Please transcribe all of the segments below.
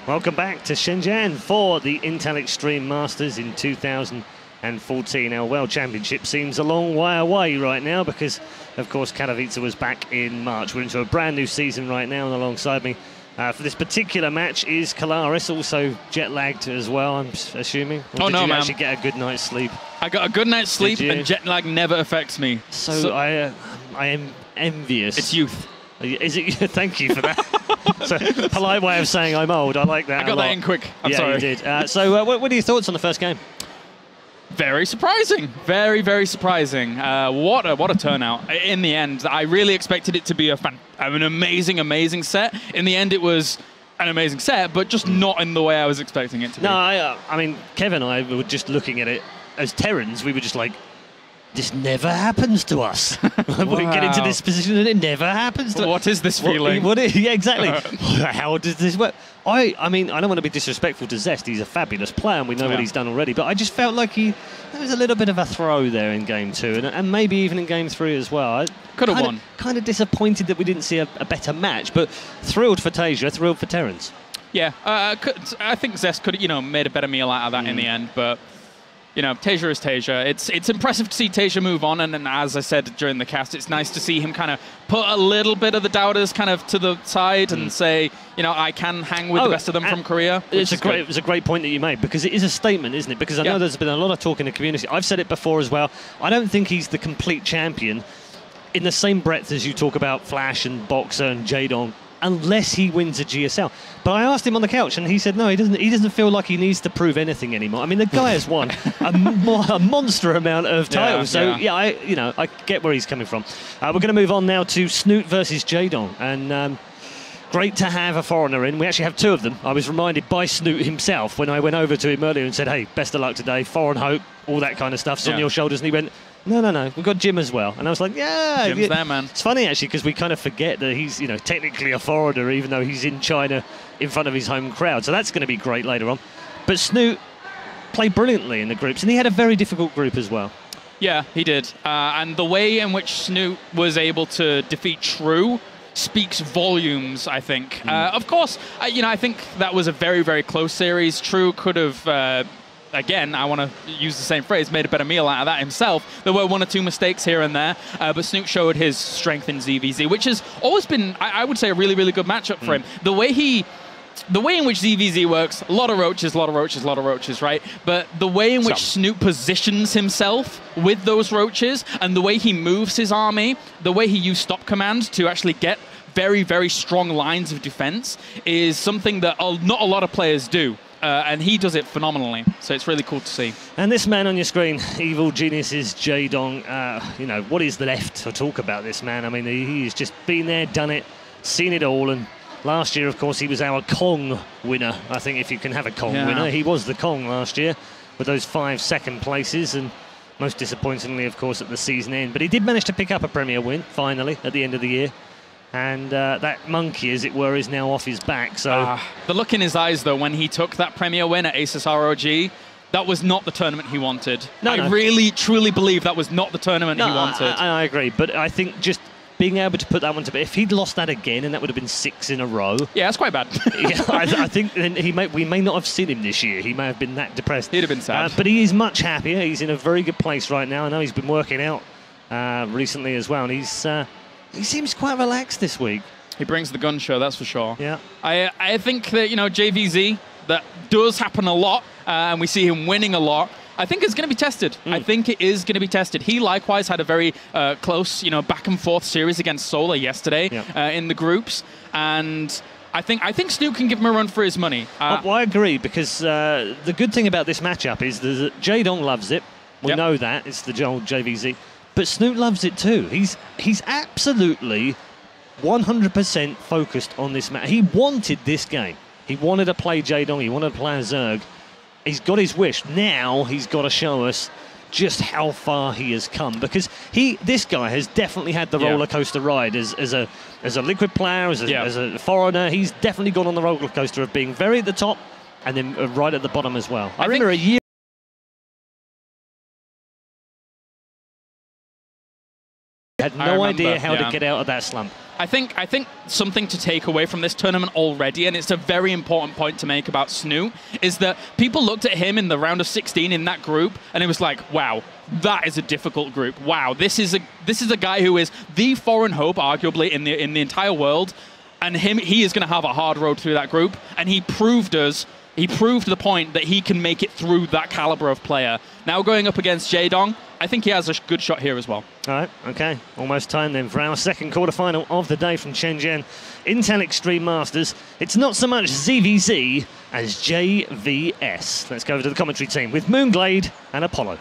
Welcome back to Shenzhen for the Intel Extreme Masters in 2014. Our World Championship seems a long way away right now because, of course, Katowice was back in March. We're into a brand new season right now, and alongside me for this particular match is Kalaris, also jet-lagged as well, I'm assuming. Or did you actually get a good night's sleep? I got a good night's sleep, and jet lag never affects me. So I am envious. It's youth. Is it? Thank you for that. So, polite way of saying I'm old. I like that. I got that in quick. I'm sorry. You did. So, what are your thoughts on the first game? Very surprising. Very, very surprising. What a turnout. In the end, I really expected it to be an amazing, amazing set. In the end, it was an amazing set, but just not in the way I was expecting it to be. No, I mean, Kevin and I were just looking at it as Terrans. We were just like, this never happens to us. We get into this position and it never happens to us. What is this feeling? Yeah, exactly. How does this work? I mean, I don't want to be disrespectful to Zest. He's a fabulous player and we know what he's done already. But I just felt like there was a little bit of a throw there in Game 2 and maybe even in Game 3 as well. Could have won. Kind of disappointed that we didn't see a better match, but thrilled for Tasia, thrilled for Terrans. Yeah, I think Zest could have, made a better meal out of that in the end, but... Tasia is Tasia. It's impressive to see Tasia move on, and as I said during the cast, it's nice to see him kind of put a little bit of the doubters kind of to the side and say, I can hang with the best of them from Korea. It was a great point that you made, because it is a statement, isn't it? Because I know there's been a lot of talk in the community. I've said it before as well. I don't think he's the complete champion in the same breadth as you talk about Flash and Boxer and Jaedong, unless he wins a GSL. But I asked him on the couch, and he said no, he doesn't feel like he needs to prove anything anymore. I mean, the guy has won a monster amount of titles. I get where he's coming from. We're going to move on now to Snoot versus Jaedong, and great to have a foreigner in. We actually have two of them. I was reminded by Snoot himself when I went over to him earlier and said, hey, best of luck today, foreign hope, all that kind of stuff's on your shoulders, and he went, no, we've got Jim as well. And I was like, Jim's there, man. It's funny, actually, because we kind of forget that he's, technically a foreigner, even though he's in China in front of his home crowd. So that's going to be great later on. But Snoot played brilliantly in the groups, and he had a very difficult group as well. Yeah, he did. And the way in which Snoot was able to defeat True speaks volumes, I think. Of course, I think that was a very, very close series. True could have... again, I want to use the same phrase, made a better meal out of that himself. There were one or two mistakes here and there, but Snoot showed his strength in ZvZ, which has always been, I would say, a really, really good matchup for him. The way in which ZvZ works, a lot of roaches, right? But the way in which Snoot positions himself with those roaches and the way he moves his army, the way he used stop command to actually get very, very strong lines of defense is something that not a lot of players do. And he does it phenomenally, so it's really cool to see. And this man on your screen, Evil Geniuses Jaedong, what is left to talk about this man? I mean, he's just been there, done it, seen it all, and last year, of course, he was our Kong winner. I think if you can have a Kong winner, he was the Kong last year with those 5 second places, and most disappointingly, of course, at the season end. But he did manage to pick up a Premier win, finally, at the end of the year. And that monkey, as it were, is now off his back. So the look in his eyes, though, when he took that Premier win at Asus ROG, that was not the tournament he wanted. I really, truly believe that was not the tournament he wanted. I agree, but I think just being able to put that one to bed, if he'd lost that again, and that would have been 6 in a row. Yeah, that's quite bad. I think then we may not have seen him this year. He may have been that depressed. He'd have been sad. But he is much happier. He's in a very good place right now. I know he's been working out recently as well, and he seems quite relaxed this week. He brings the gun show, that's for sure. Yeah. I think that, ZvZ, that does happen a lot, and we see him winning a lot. I think it's going to be tested. I think it is going to be tested. He likewise had a very close, back and forth series against Solar yesterday in the groups, and I think Snoot can give him a run for his money. Well, I agree, because the good thing about this matchup is that Jaedong loves it. We know that. It's the old JVZ. But Snoot loves it too. He's absolutely 100% focused on this match. He wanted this game. He wanted to play Jaedong. He wanted to play Zerg. He's got his wish. Now he's got to show us just how far he has come, because this guy has definitely had the roller coaster ride as a liquid player, as a foreigner. He's definitely gone on the roller coaster of being very at the top and then right at the bottom as well. I remember a year. Had no idea how to get out of that slump. I think something to take away from this tournament already, and it's a very important point to make about Snoot, is that people looked at him in the round of 16 in that group, and it was like, wow, that is a difficult group. Wow, this is a guy who is the foreign hope, arguably, in the entire world, and he is going to have a hard road through that group, and he proved the point that he can make it through that caliber of player. Now going up against Jaedong, I think he has a good shot here as well. All right, okay. Almost time then for our second quarterfinal of the day from Shenzhen. Intel Extreme Masters. It's not so much ZvZ as JVS. Let's go over to the commentary team with Moonglade and Apollo.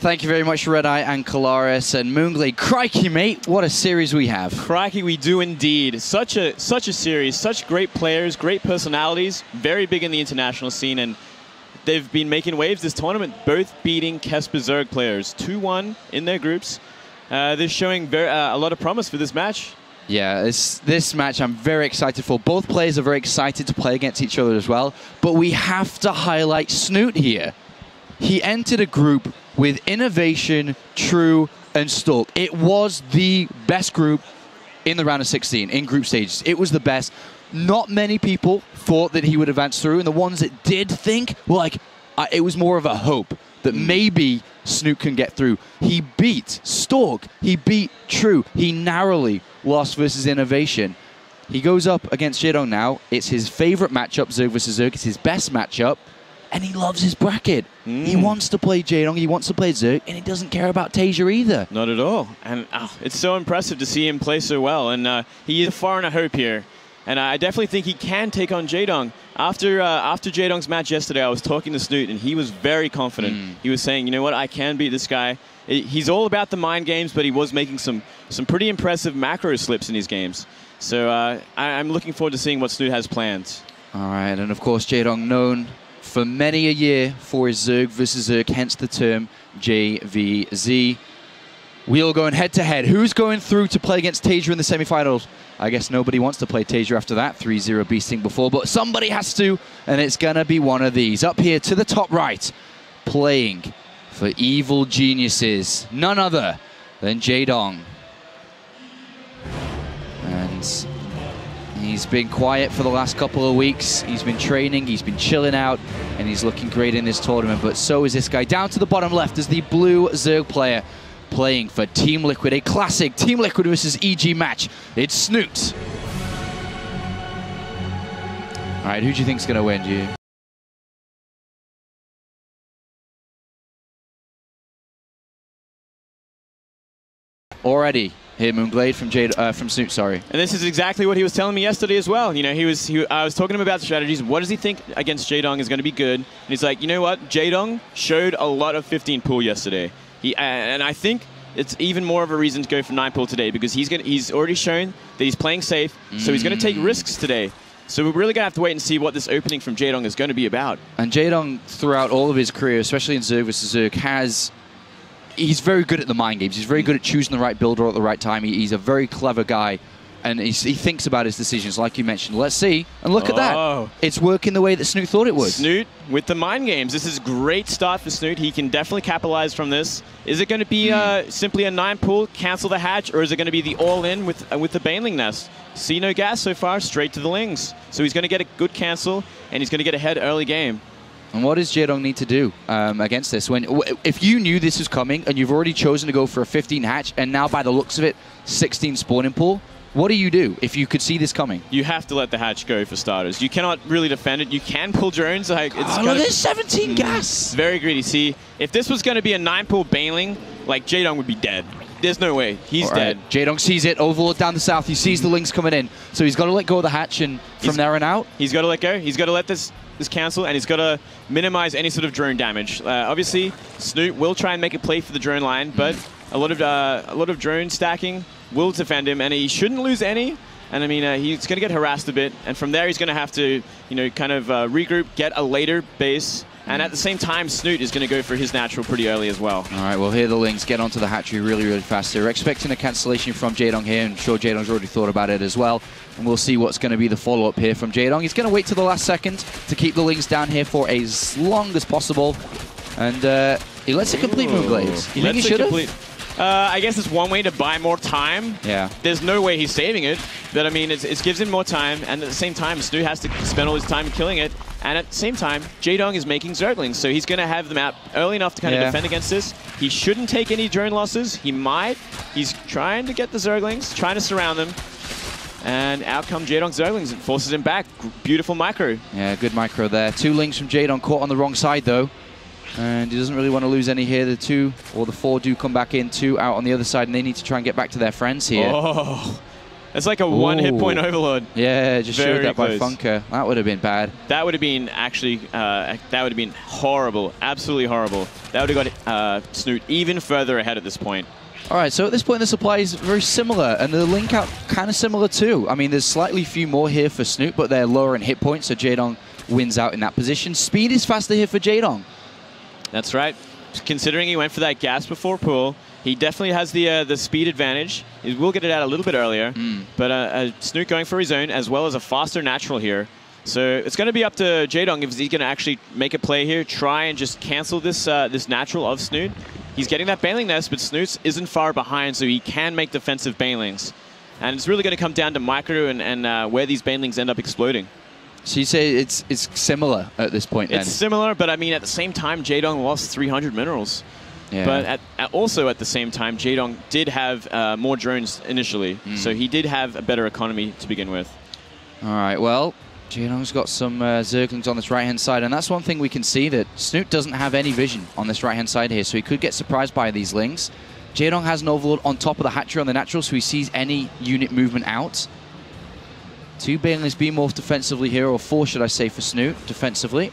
Thank you very much, Red Eye and Colaris and Moonglade. Crikey, mate, what a series we have. Crikey, we do indeed. Such a series, such great players, great personalities, very big in the international scene, and they've been making waves this tournament, both beating Kesper Zerg players 2-1 in their groups. They're showing a lot of promise for this match. Yeah, this match I'm very excited for. Both players are very excited to play against each other as well, but we have to highlight Snoot here. He entered a group with Innovation, True, and Stalk. It was the best group in the round of 16, in group stages. It was the best. Not many people thought that he would advance through, and the ones that did think were like, it was more of a hope that maybe Snoot can get through. He beat Stalk. He beat True. He narrowly lost versus Innovation. He goes up against Jaedong now. It's his favorite matchup, Zerg versus Zerg. It's his best matchup. And he loves his bracket. He wants to play Jaedong, he wants to play Zerg, and he doesn't care about Tasia either. Not at all. And it's so impressive to see him play so well. And he is a foreigner hope here. And I definitely think he can take on Jaedong. After Jaedong's match yesterday, I was talking to Snoot, and he was very confident. He was saying, you know what, I can beat this guy. He's all about the mind games, but he was making some pretty impressive macro slips in his games. So I'm looking forward to seeing what Snoot has planned. All right, and of course, Jaedong known for many a year for his Zerg versus Zerg, hence the term JVZ. We all going head-to-head. Who's going through to play against Tasia in the semifinals? I guess nobody wants to play Tasia after that 3-0 beasting before, but somebody has to, and it's going to be one of these. Up here to the top right, playing for Evil Geniuses, none other than Jaedong. And he's been quiet for the last couple of weeks. He's been training, he's been chilling out, and he's looking great in this tournament, but so is this guy. Down to the bottom left is the blue Zerg player, playing for Team Liquid, a classic Team Liquid versus EG match. It's Snoot. All right, who do you think's going to win, do you? Already here, Moonglade from Snoot, sorry. And this is exactly what he was telling me yesterday as well. You know, I was talking to him about the strategies. What does he think against Jaedong is going to be good? And he's like, you know what? Jaedong showed a lot of 15 pool yesterday. And I think it's even more of a reason to go for 9 pool today, because he's already shown that he's playing safe, so he's going to take risks today. So we're really going to have to wait and see what this opening from Jaedong is going to be about. And Jaedong, throughout all of his career, especially in Zerg vs. Zerg, he's very good at the mind games. He's very good at choosing the right builder at the right time. He's a very clever guy, and he thinks about his decisions, like you mentioned. Let's see. And look at that. It's working the way that Snoot thought it would. Snoot with the mind games. This is a great start for Snoot. He can definitely capitalize from this. Is it going to be simply a 9 pool, cancel the hatch, or is it going to be the all-in with the Baneling Nest? See no gas so far, straight to the Lings. So he's going to get a good cancel, and he's going to get ahead early game. And what does Jaedong need to do against this? If you knew this was coming, and you've already chosen to go for a 15 hatch, and now by the looks of it, 16 spawning pool, what do if you could see this coming? You have to let the hatch go for starters. You cannot really defend it. You can pull drones. Like, it's look, there's 17 gas. Very greedy. See, if this was going to be a 9 pool Baneling, like, Jaedong would be dead. There's no way. He's dead. Jaedong sees it. Overlord down the south. He sees the Lings coming in. So he's got to let go of the hatch, and from there on out, he's got to let go. He's got to let this cancel, and he's got to minimize any sort of drone damage. Obviously, Snoot will try and make a play for the drone line, but a lot of drone stacking will defend him, and he shouldn't lose any. And I mean, he's going to get harassed a bit, and from there he's going to have to, kind of regroup, get a later base, and at the same time, Snoot is going to go for his natural pretty early as well. All right, well, here the Lings get onto the hatchery really, really fast. They're expecting a cancellation from Jaedong here, and I'm sure Jaedong's already thought about it as well. And we'll see what's going to be the follow-up here from Jaedong. He's going to wait till the last second to keep the Lings down here for as long as possible. And he lets it complete, Moonglade. You think he should have? I guess it's one way to buy more time. Yeah. There's no way he's saving it. But I mean, it gives him more time. And at the same time, Snoot has to spend all his time killing it. And at the same time, Jaedong is making Zerglings. So he's going to have the map early enough to kind of defend against this. He shouldn't take any drone losses. He might. He's trying to get the Zerglings, trying to surround them. And out come Jaedong's Zerglings and forces him back. Beautiful micro. Yeah, good micro there. 2 links from Jaedong, caught on the wrong side though. And he doesn't really want to lose any here. The 2 or the 4 do come back in, 2 out on the other side, and they need to try and get back to their friends here. Oh, that's like a 1 hit point overload. Yeah, just showed that close. by Funker. That would have been bad. That would have been actually, that would have been horrible. Absolutely horrible. That would have got Snoot even further ahead at this point. All right, so at this point, the supply is very similar, and the link out kind of similar too. I mean, there's slightly few more here for Snoot, but they're lower in hit points, so Jaedong wins out in that position. Speed is faster here for Jaedong. That's right. Considering he went for that gas before pool, he definitely has the speed advantage. He will get it out a little bit earlier, but Snoot going for his own, as well as a faster natural here. So it's going to be up to Jaedong if he's going to actually make a play here, try and just cancel this this natural of Snoot. He's getting that Baneling nest, but Snoot isn't far behind, so he can make defensive Banelings. And it's really going to come down to micro and where these Banelings end up exploding. So you say it's similar at this point then? It's similar, but I mean, at the same time, Jaedong lost 300 minerals. Yeah. But also at the same time, Jaedong did have more drones initially, so he did have a better economy to begin with. All right, well, Jaedong's got some Zerglings on this right-hand side, and that's one thing we can see, that Snoot doesn't have any vision on this right-hand side here, so he could get surprised by these links. Jaedong has an overload on top of the hatchery on the natural, so he sees any unit movement out. 2 Banelings being morphed defensively here, or 4 should I say for Snoot, defensively.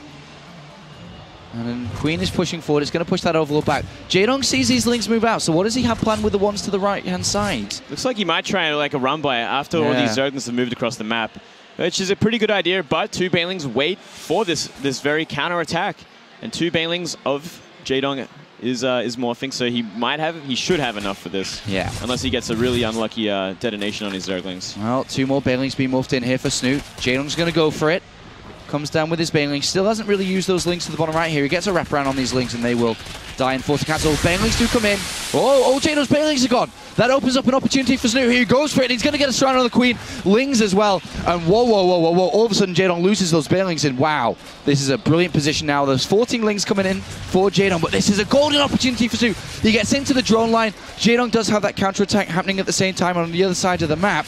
And then Queen is pushing forward, it's going to push that overload back. Jaedong sees these links move out, so what does he have planned with the ones to the right-hand side? Looks like he might try like a run by after all these Zerglings have moved across the map, which is a pretty good idea, but 2 Banelings wait for this very counter-attack. And 2 Banelings of Jaedong is morphing, so he should have enough for this. Yeah. Unless he gets a really unlucky detonation on his Zerglings. Well, 2 more Banelings being morphed in here for Snoot. Jaedong's going to go for it. Comes down with his Baneling. Still hasn't really used those links to the bottom right here. He gets a wraparound on these links and they will die and force to cancel. Banelings do come in. Oh, Jaedong's Banelings are gone. That opens up an opportunity for Snoot. Here he goes for it. He's going to get a strand on the Queen. Lings as well. And whoa. All of a sudden, Jaedong loses those Banelings. And wow, this is a brilliant position now. There's 14 Lings coming in for Jaedong, but this is a golden opportunity for Snoot. He gets into the drone line. Jaedong does have that counterattack happening at the same time on the other side of the map,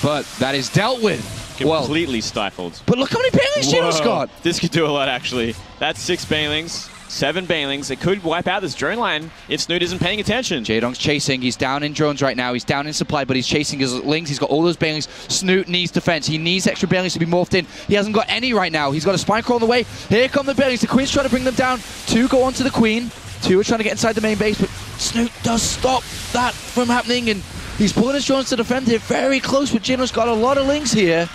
but that is dealt with. Completely stifled. But look how many Banelings Jaedong's got. This could do a lot, actually. That's 6 Banelings, 7 Banelings. It could wipe out this drone line if Snoot isn't paying attention. Jaedong's chasing. He's down in drones right now. He's down in supply, but he's chasing his Lings. He's got all those Banelings. Snoot needs defense. He needs extra Banelings to be morphed in. He hasn't got any right now. He's got a Spine Crawl on the way. Here come the Banelings. The Queen's trying to bring them down. 2 go onto the Queen. 2 are trying to get inside the main base, but Snoot does stop that from happening, and he's pulling his drones to defend it. Very close, but Jaedong's got a lot of Lings here.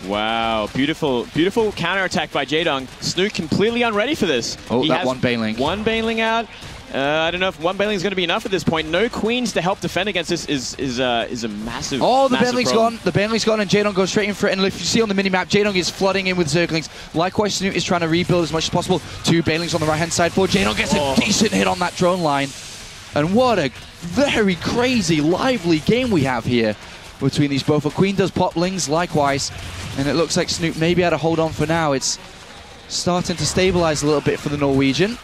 Wow, beautiful counterattack by Jaedong. Snoot completely unready for this. Oh, he that has 1 Baneling. 1 Baneling out. I don't know if 1 Baneling is going to be enough at this point. No Queens to help defend against this is a massive. Oh, the massive Baneling's problem. gone. The Baneling's gone, and Jaedong goes straight in for it. And if you see on the minimap, Jaedong is flooding in with Zerglings. Likewise, Snoot is trying to rebuild as much as possible. 2 Banelings on the right-hand side for Jaedong. Gets a decent hit on that drone line. And what a very crazy, lively game we have here between these both. A Queen does pop Lings likewise, and it looks like Snoot may be able to hold on for now. It's starting to stabilize a little bit for the Norwegian.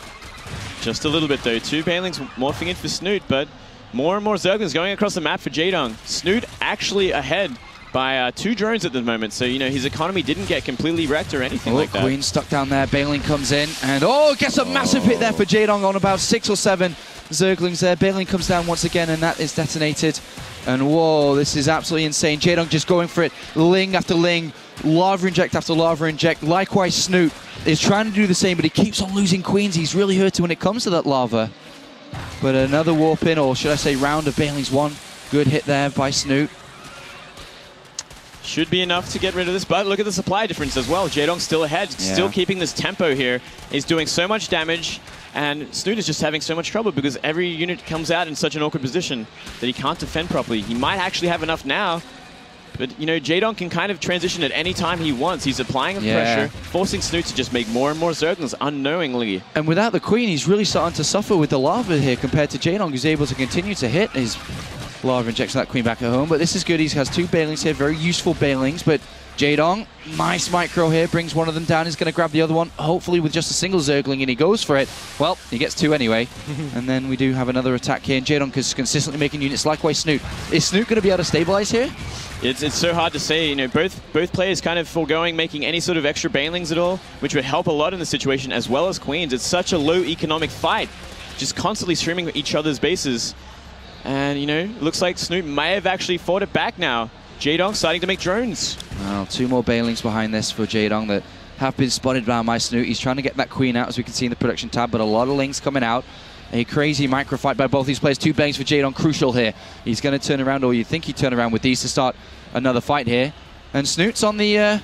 Just a little bit though. 2 Banelings morphing in for Snoot, but more and more Zerglings going across the map for Jaedong. Snoot actually ahead by 2 drones at the moment, so you know his economy didn't get completely wrecked or anything like that. Queen stuck down there. Baneling comes in, and gets a massive hit there for Jaedong on about 6 or 7 Zerglings there. Baneling comes down once again, and that is detonated. And whoa, this is absolutely insane. Jaedong just going for it, Ling after Ling, lava inject after lava inject. Likewise, Snoot is trying to do the same, but he keeps on losing Queens. He's really hurting when it comes to that lava. But another warp in, or should I say round of Banelings. 1 good hit there by Snoot. Should be enough to get rid of this, but look at the supply difference as well. Jaedong's still ahead, still keeping this tempo here. He's doing so much damage, and Snoot is just having so much trouble because every unit comes out in such an awkward position that he can't defend properly. He might actually have enough now. But, you know, Jaedong can kind of transition at any time he wants. He's applying a pressure, forcing Snoot to just make more and more Zerglings unknowingly. And without the Queen, he's really starting to suffer with the lava here compared to Jaedong, who's able to continue to hit his lava injection that Queen back at home. But this is good. He has 2 Bailings here, very useful Bailings. But Jaedong, nice micro here, brings one of them down. He's going to grab the other one, hopefully with just a single Zergling, and he goes for it. Well, he gets 2 anyway. And then we do have another attack here, and Jaedong is consistently making units. Likewise, Snoot. Is Snoot going to be able to stabilize here? It's so hard to say. You know, both players kind of foregoing making any sort of extra Banelings at all, which would help a lot in the situation, as well as Queens. It's such a low economic fight, just constantly streaming each other's bases. And, you know, looks like Snoot may have actually fought it back now. Jaedong starting to make drones. Well, 2 more Bailings behind this for Jaedong that have been spotted by my Snoot. He's trying to get that Queen out, as we can see in the production tab, but a lot of Lings coming out. A crazy micro fight by both these players. 2 Bailings for Jaedong, crucial here. He's going to turn around, or you think he'd turn around with these to start another fight here. And Snoot's on the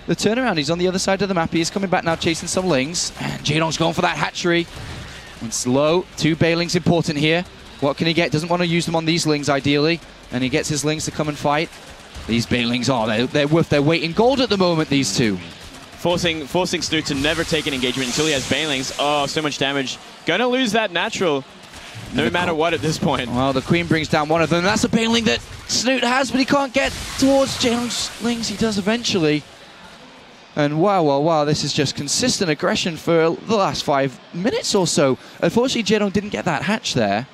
turnaround. He's on the other side of the map. He is coming back now, chasing some Lings. And Jaedong's going for that hatchery. It's low. 2 Bailings important here. What can he get? Doesn't want to use them on these Lings, ideally. And he gets his Lings to come and fight. These Bailings, they're worth their weight in gold at the moment, these 2. Forcing Snoot to never take an engagement until he has Banelings. Oh, so much damage. Gonna lose that natural, no matter what at this point. Well, the Queen brings down one of them. That's a Baneling that Snoot has, but he can't get towards Jaedong's Lings. He does eventually. And wow, this is just consistent aggression for the last 5 minutes or so. Unfortunately, Jaedong didn't get that hatch there.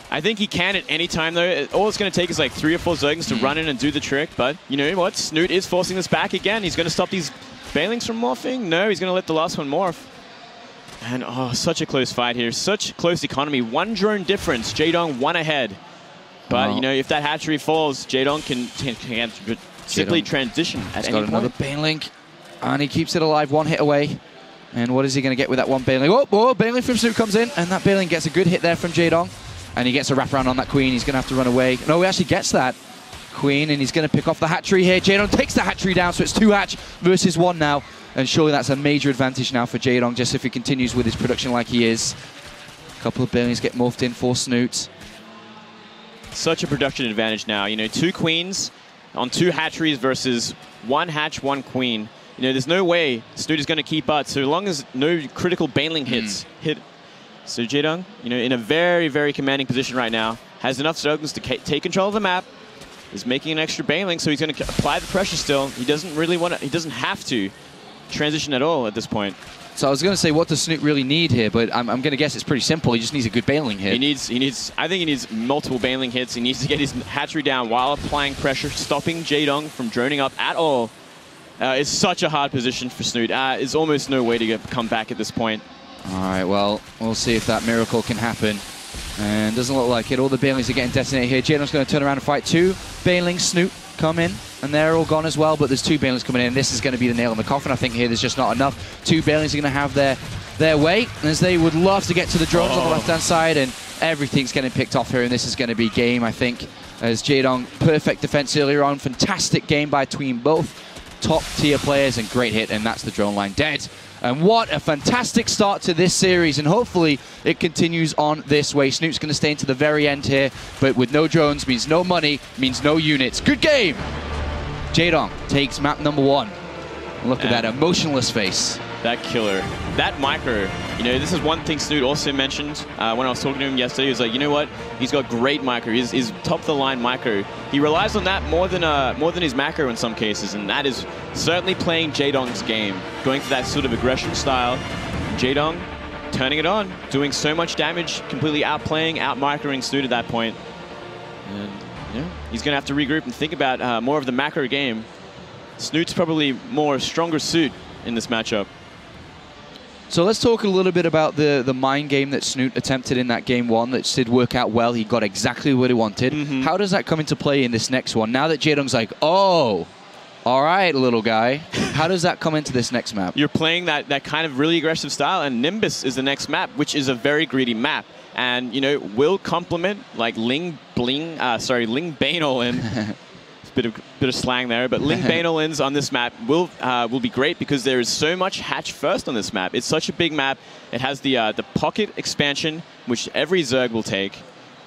I think he can at any time, though. All it's going to take is like 3 or 4 Zerglings to run in and do the trick. But you know what? Snoot is forcing this back again. He's going to stop these Banelings from morphing. No, he's going to let the last one morph. And oh, such a close fight here. Such close economy. 1 drone difference. Jaedong 1 ahead. But you know, if that hatchery falls, Jaedong can simply transition at any point. He's got another Baneling, and he keeps it alive, 1 hit away. And what is he going to get with that 1 Baneling? Oh, Baneling from Snoot comes in, and that Baneling gets a good hit there from Jaedong. And he gets a wraparound on that Queen. He's going to have to run away. No, he actually gets that Queen, and he's going to pick off the hatchery here. Jaedong takes the hatchery down, so it's 2 hatch versus 1 now. And surely that's a major advantage now for Jaedong, just if he continues with his production like he is. A couple of Bailings get morphed in for Snoot. Such a production advantage now. You know, 2 Queens on 2 hatcheries versus 1 hatch, 1 Queen. You know, there's no way Snoot is going to keep up so long as no critical Baneling hits hit. So Jaedong, you know, in a very, very commanding position right now, has enough Zerglings to take control of the map, is making an extra Baneling, so he's going to apply the pressure still. He doesn't really want to, he doesn't have to transition at all at this point. So I was going to say, what does Snoot really need here? But I'm going to guess it's pretty simple. He just needs a good Baneling hit. I think he needs multiple Baneling hits. He needs to get his hatchery down while applying pressure, stopping Jaedong from droning up at all. It's such a hard position for Snoot. There's almost no way to come back at this point. All right, well, we'll see if that miracle can happen. And doesn't look like it. All the Banelings are getting detonated here. Jaedong's going to turn around and fight 2 Banelings. Snoot come in, and they're all gone as well. But there's 2 Banelings coming in. This is going to be the nail in the coffin. I think here there's just not enough. 2 Banelings are going to have their way, as they would love to get to the drones on the left-hand side. And everything's getting picked off here, and this is going to be game, I think. As Jaedong, perfect defense earlier on. Fantastic game between both top-tier players, and great hit, and that's the drone line dead. And what a fantastic start to this series, and hopefully it continues on this way. Snoot's going to stay into the very end here, but with no drones means no money, means no units. Good game! Jaedong takes map number 1. Look at that emotionless face. That killer. That micro. You know, this is one thing Snoot also mentioned when I was talking to him yesterday. He was like, you know what? He's got great micro. He's top-of-the-line micro. He relies on that more than his macro in some cases, and that is certainly playing Jaedong's game. Going for that sort of aggression style. Jaedong turning it on, doing so much damage, completely outplaying, out-microing Snoot at that point. And yeah, he's going to have to regroup and think about more of the macro game. Snoot's probably more stronger suit in this matchup. So let's talk a little bit about the mind game that Snoot attempted in that game 1 that did work out well. He got exactly what he wanted. How does that come into play in this next one? Now that Jaedong's like, oh, all right, little guy. How does that come into this next map? You're playing that kind of really aggressive style, and Nimbus is the next map, which is a very greedy map. And, you know, will complement like Ling Banal and bit of slang there, but Ling Banalins on this map will be great because there is so much hatch first on this map. It's such a big map. It has the pocket expansion, which every Zerg will take.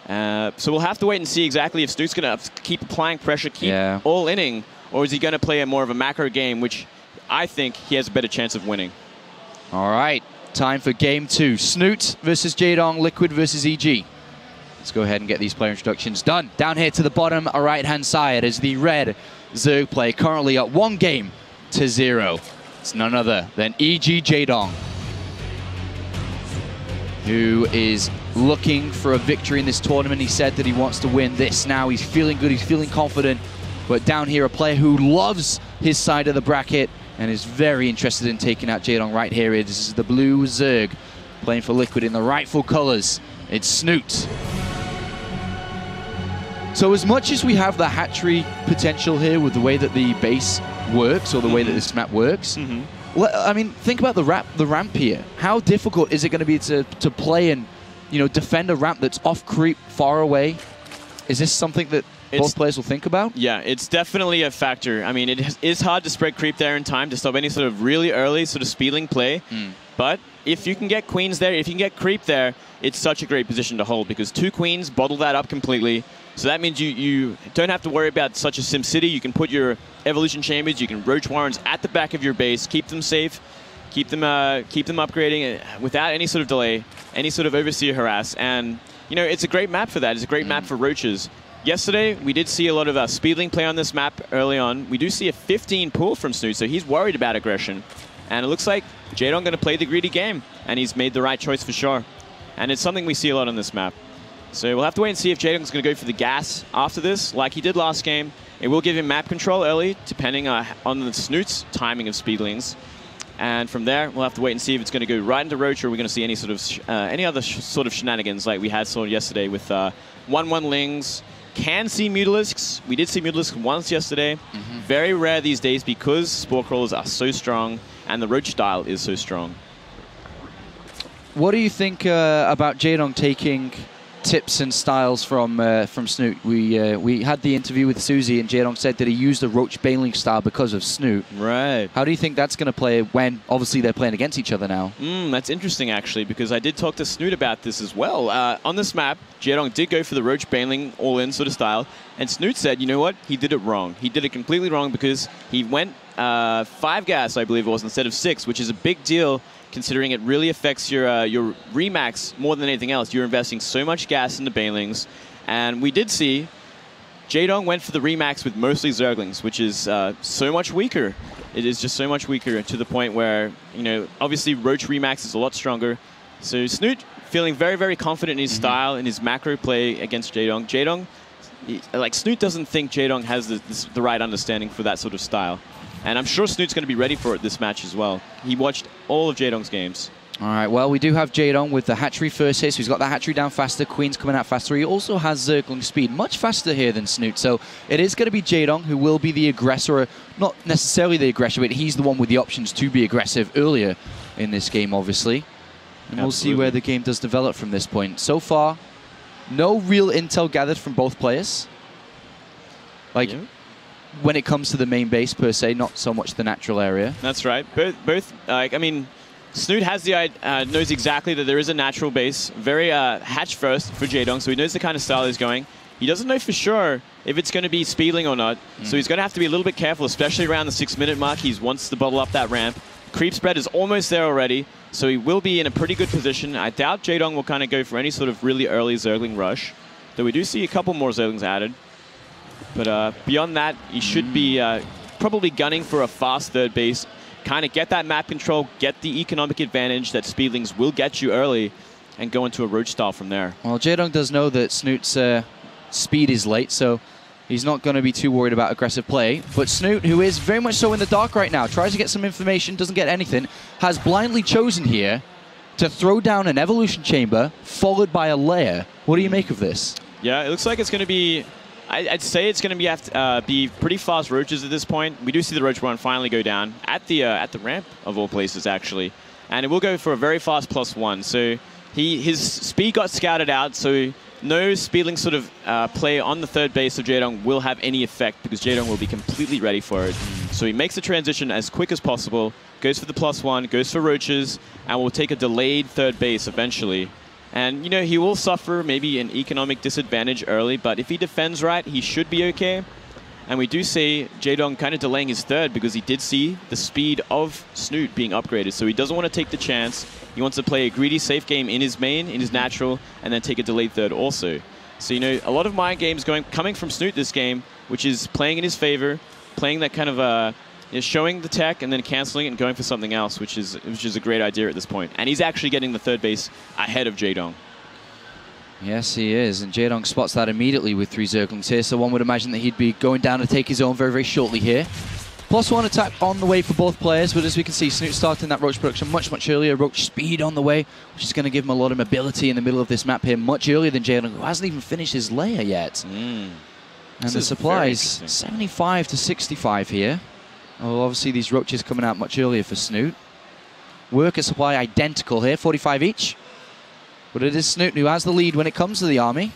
So we'll have to wait and see exactly if Snoot's going to keep applying pressure, keep all inning, or is he going to play a more of a macro game, which I think he has a better chance of winning. All right, time for game 2. Snoot versus Jaedong, Liquid versus EG. Let's go ahead and get these player introductions done. Down here to the bottom right-hand side is the red Zerg play, currently at 1-0. It's none other than EG Jaedong, who is looking for a victory in this tournament. He said that he wants to win this now. He's feeling good, he's feeling confident. But down here, a player who loves his side of the bracket and is very interested in taking out Jaedong right here. This is the blue Zerg playing for Liquid in the rightful colors. It's Snoot. So as much as we have the hatchery potential here with the way that the base works, or the way that this map works, I mean, think about the ramp here. How difficult is it going to be to play and, you know, defend a ramp that's off creep far away? Is this something that both players will think about? Yeah, it's definitely a factor. I mean, it is hard to spread creep there in time to stop any sort of really early sort of speedling play. But if you can get queens there, if you can get creep there, it's such a great position to hold, because 2 queens bottle that up completely. So that means you don't have to worry about such a sim city. You can put your evolution chambers, you can roach warrens at the back of your base, keep them safe, keep them upgrading without any sort of delay, any sort of overseer harass. And you know, it's a great map for that. It's a great map for roaches. Yesterday, we did see a lot of speedling play on this map early on. We do see a 15 pull from Snoot, so he's worried about aggression. And it looks like Jaedong going to play the greedy game, and he's made the right choice for sure. And it's something we see a lot on this map. So we'll have to wait and see if Jaedong's going to go for the gas after this, like he did last game. It will give him map control early, depending on the Snoot's timing of speedlings. And from there, we'll have to wait and see if it's going to go right into Roach, or we're going to see any sort of any other sort of shenanigans like we saw yesterday with 1-1 Lings. Can see Mutalisks. We did see Mutalisks once yesterday. Very rare these days because Spore Crawlers are so strong and the Roach style is so strong. What do you think about Jaedong taking tips and styles from Snoot? We had the interview with Susie, and Jaedong said that he used the Roach Baneling style because of Snoot. Right. How do you think that's going to play when, obviously, they're playing against each other now? That's interesting, actually, because I did talk to Snoot about this as well. On this map, Jaedong did go for the Roach Baneling all-in sort of style, and Snoot said, you know what? He did it wrong. He did it completely wrong because he went 5 gas, I believe it was, instead of 6, which is a big deal, considering it really affects your remax more than anything else. You're investing so much gas into Banelings. And we did see Jaedong went for the remax with mostly Zerglings, which is so much weaker. It is just so much weaker to the point where, you know, obviously Roach remax is a lot stronger. So Snoot feeling very, very confident in his style, in his macro play against Jaedong. Jaedong, like Snoot doesn't think Jaedong has the right understanding for that sort of style. And I'm sure Snoot's going to be ready for it this match as well. He watched all of Jaedong's games. All right, well, we do have Jaedong with the hatchery first hit, so he's got the hatchery down faster, Queen's coming out faster. He also has Zergling speed, much faster here than Snoot. So it is going to be Jaedong who will be the aggressor, not necessarily the aggressor, but he's the one with the options to be aggressive earlier in this game, obviously. And we'll see where the game does develop from this point. So far, no real intel gathered from both players. Like, when it comes to the main base per se, not so much the natural area. That's right. Both. I mean, Snoot has knows exactly that there is a natural base. Very hatch first for Jaedong, so he knows the kind of style he's going. He doesn't know for sure if it's going to be speedling or not, so he's going to have to be a little bit careful, especially around the 6-minute mark. He wants to bubble up that ramp. Creep spread is almost there already, so he will be in a pretty good position. I doubt Jaedong will kind of go for any sort of really early Zergling rush, though we do see a couple more Zerglings added. But beyond that, he should be probably gunning for a fast third base, kind of get that map control, get the economic advantage that speedlings will get you early, and go into a Roach style from there. Well, Jaedong does know that Snoot's speed is late, so he's not going to be too worried about aggressive play. But Snoot, who is very much so in the dark right now, tries to get some information, doesn't get anything, has blindly chosen here to throw down an evolution chamber, followed by a lair. What do you make of this? Yeah, it looks like it's going to be... I'd say it's going to be pretty fast roaches at this point. We do see the roach run finally go down at the ramp of all places, actually, and it will go for a very fast +1. So his speed got scouted out, so no speedling sort of play on the third base of Jaedong will have any effect because Jaedong will be completely ready for it. So he makes the transition as quick as possible, goes for the +1, goes for roaches, and will take a delayed third base eventually. And, you know, he will suffer maybe an economic disadvantage early, but if he defends right, he should be okay. And we do see Jaedong kind of delaying his third because he did see the speed of Snoot being upgraded. So he doesn't want to take the chance. He wants to play a greedy, safe game in his main, in his natural, and then take a delayed third also. So, you know, a lot of mind games coming from Snoot this game, which is playing in his favor, playing that kind of showing the tech and then canceling it and going for something else, which is a great idea at this point. And he's actually getting the third base ahead of Jaedong. Yes, he is, and Jaedong spots that immediately with 3 Zerglings here, so one would imagine that he'd be going down to take his own very, very shortly here. +1 attack on the way for both players, but as we can see, Snoot starting that Roach production much, much earlier. Roach speed on the way, which is going to give him a lot of mobility in the middle of this map here, much earlier than Jaedong, who hasn't even finished his layer yet. And the supplies, 75 to 65 here. Oh, obviously these Roaches coming out much earlier for Snoot. Worker supply identical here, 45 each. But it is Snoot who has the lead when it comes to the army.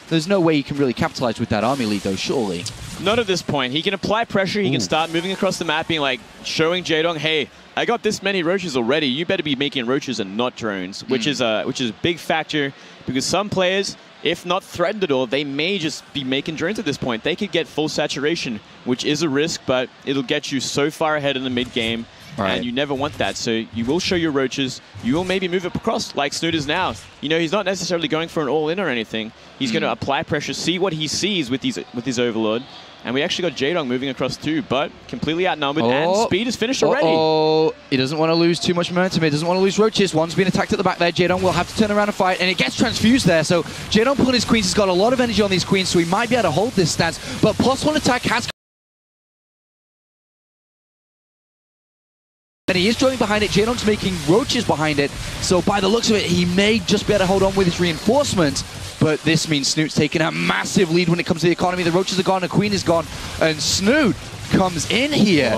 There's no way he can really capitalize with that army lead, though, surely. Not at this point. He can apply pressure. He can start moving across the map, being like, showing Jaedong, hey, I got this many Roaches already. You better be making Roaches and not drones, which is a big factor because some players, if not threatened at all, they may just be making drones at this point. They could get full saturation, which is a risk, but it'll get you so far ahead in the mid game. Right. And you never want that, so you will show your Roaches. You will maybe move it across like Snoot is now. You know, he's not necessarily going for an all-in or anything. He's going to apply pressure, see what he sees with his Overlord. And we actually got Jaedong moving across too, but completely outnumbered, and speed is finished already. He doesn't want to lose too much momentum. He doesn't want to lose Roaches. One's being attacked at the back there. Jaedong will have to turn around and fight, and it gets transfused there. So Jaedong pulling his queens. He's got a lot of energy on these queens, so he might be able to hold this stance. But +1 attack has... And he is joining behind it. Jaedong's making Roaches behind it. So by the looks of it, he may just be able to hold on with his reinforcements. But this means Snoot's taking a massive lead when it comes to the economy. The Roaches are gone, the Queen is gone. And Snoot comes in here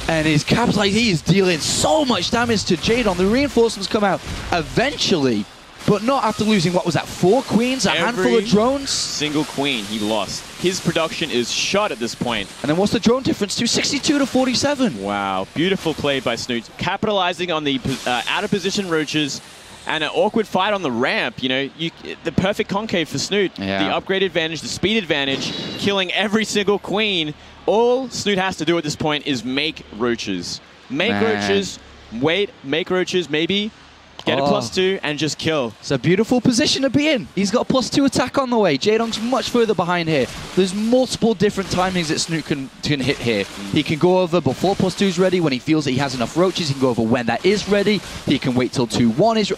and is capitalizing. He is dealing so much damage to Jaedong. The reinforcements come out eventually, but not after losing, what was that, 4 queens, a handful of drones? Single queen he lost. His production is shot at this point. And then what's the drone difference to? 62 to 47. Wow, beautiful play by Snoot. Capitalizing on the out-of-position Roaches and an awkward fight on the ramp. You know, the perfect concave for Snoot. The upgrade advantage, the speed advantage, killing every single queen. All Snoot has to do at this point is make Roaches. Make Roaches, wait, make Roaches, maybe. Get a +2 and just kill. It's a beautiful position to be in. He's got a +2 attack on the way. Jaedong's much further behind here. There's multiple different timings that Snoot can hit here. He can go over before +2's ready. When he feels that he has enough Roaches, he can go over when that is ready. He can wait till 2-1 is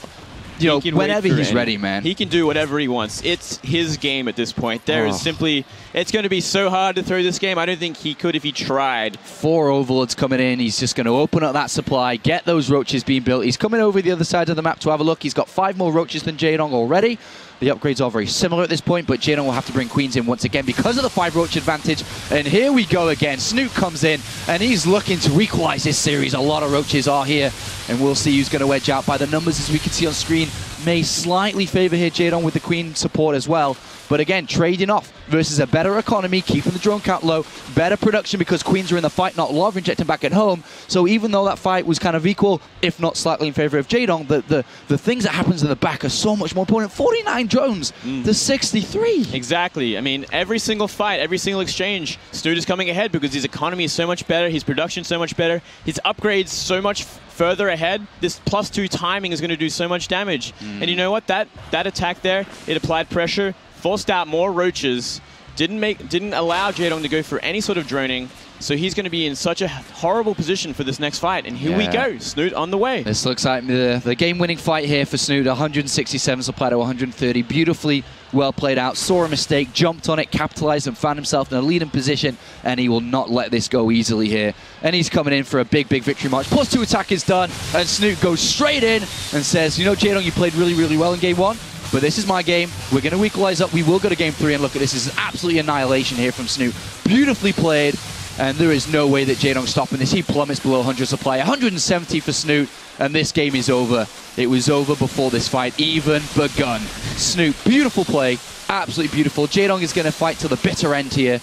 you know, whenever he's ready, man. He can do whatever he wants. It's his game at this point. There is simply... It's going to be so hard to throw this game. I don't think he could if he tried. 4 Overlords coming in. He's just going to open up that supply, get those Roaches being built. He's coming over the other side of the map to have a look. He's got 5 more Roaches than Jaedong already. The upgrades are very similar at this point, but Jaedong will have to bring queens in once again because of the 5 Roach advantage. And here we go again. Snoot comes in, and he's looking to equalize this series. A lot of Roaches are here, and we'll see who's going to edge out. By the numbers, as we can see on screen, may slightly favor here Jaedong with the queen support as well. But again, trading off versus a better economy, keeping the drone count low, better production because queens are in the fight, not lava injecting back at home. So even though that fight was kind of equal, if not slightly in favor of Jaedong, the things that happens in the back are so much more important. 49 drones to 63. Exactly. I mean, every single fight, every single exchange, Snoot is coming ahead because his economy is so much better, his production so much better, his upgrades so much further ahead. This +2 timing is going to do so much damage. And you know what? That attack there, it applied pressure, forced out more Roaches, didn't allow Jaedong to go for any sort of droning. So he's going to be in such a horrible position for this next fight. And here we go, Snoot on the way. This looks like the game-winning fight here for Snoot. 167 supply to 130. Beautifully well played out. Saw a mistake, jumped on it, capitalized, and found himself in a leading position. And he will not let this go easily here. And he's coming in for a big, big victory march. +2 attack is done. And Snoot goes straight in and says, you know, Jaedong, you played really, really well in game 1. But this is my game. We're going to equalize up. We will go to game 3. And look at this. This is absolutely annihilation here from Snoot. Beautifully played. And there is no way that Jaedong's stopping this. He plummets below 100 supply. 170 for Snoot. And this game is over. It was over before this fight even begun. Snoot, beautiful play. Absolutely beautiful. Jaedong is going to fight till the bitter end here.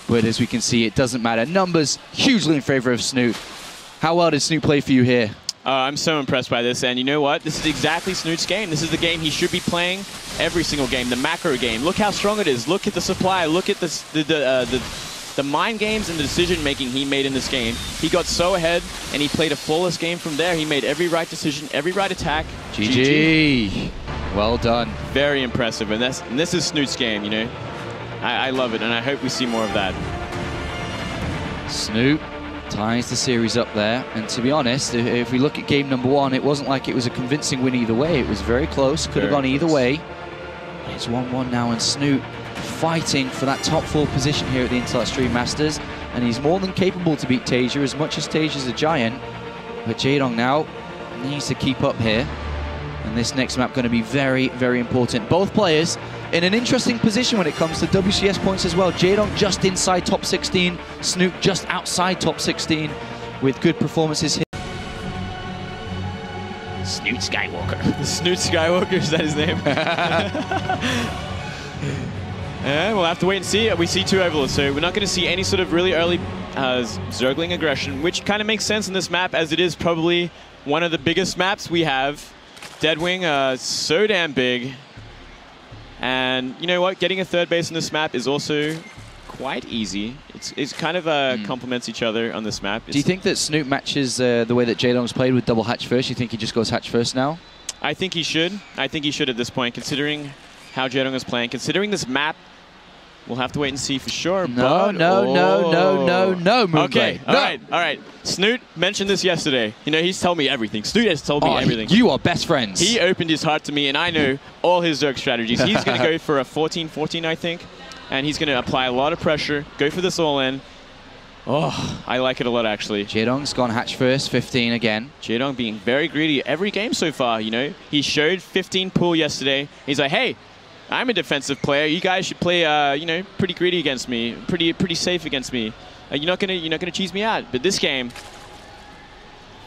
But as we can see, it doesn't matter. Numbers hugely in favor of Snoot. How well did Snoot play for you here? I'm so impressed by this, and you know what? This is exactly Snoot's game. This is the game he should be playing every single game, the macro game. Look how strong it is. Look at the supply. Look at the mind games and the decision-making he made in this game. He got so ahead, and he played a flawless game from there. He made every right decision, every right attack. GG. Well done. Very impressive, and this is Snoot's game, you know? I love it, and I hope we see more of that. Snoot ties the series up there, and to be honest, if we look at game number 1, it wasn't like it was a convincing win either way. It was very close, could have gone either way. It's 1-1 now, and Snoot fighting for that top 4 position here at the Intel Extreme Masters, and he's more than capable to beat Tasia, as much as Tasia's a giant. But Jaedong now needs to keep up here, and this next map going to be very, very important. Both players in an interesting position when it comes to WCS points as well. Jaedong just inside top 16, Snoot just outside top 16 with good performances here. Snoot Skywalker. Snoot Skywalker, is that his name? Yeah, we'll have to wait and see. We see 2 Overlords, so we're not going to see any sort of really early Zergling aggression, which kind of makes sense in this map, as it is probably one of the biggest maps we have. Deadwing, so damn big. And you know what? Getting a 3rd base on this map is also quite easy. It's kind of complements each other on this map. Do you think that Snoot matches the way that Jaedong's played with double hatch first? You think he just goes hatch first now? I think he should. I think he should at this point, considering how Jaedong is playing. Considering this map, we'll have to wait and see for sure. No, Moonblade. Okay, all right. Snoot mentioned this yesterday. You know, he's told me everything. Snoot has told me everything. You are best friends. He opened his heart to me, and I know all his Zerg strategies. He's going to go for a 14-14, I think, and he's going to apply a lot of pressure, go for this all-in. Oh, I like it a lot, actually. Jaedong's gone hatch first, 15 again. Jaedong being very greedy every game so far, you know. He showed 15 pool yesterday. He's like, hey, I'm a defensive player. You guys should play, you know, pretty greedy against me, pretty safe against me. You're not gonna cheese me out. But this game,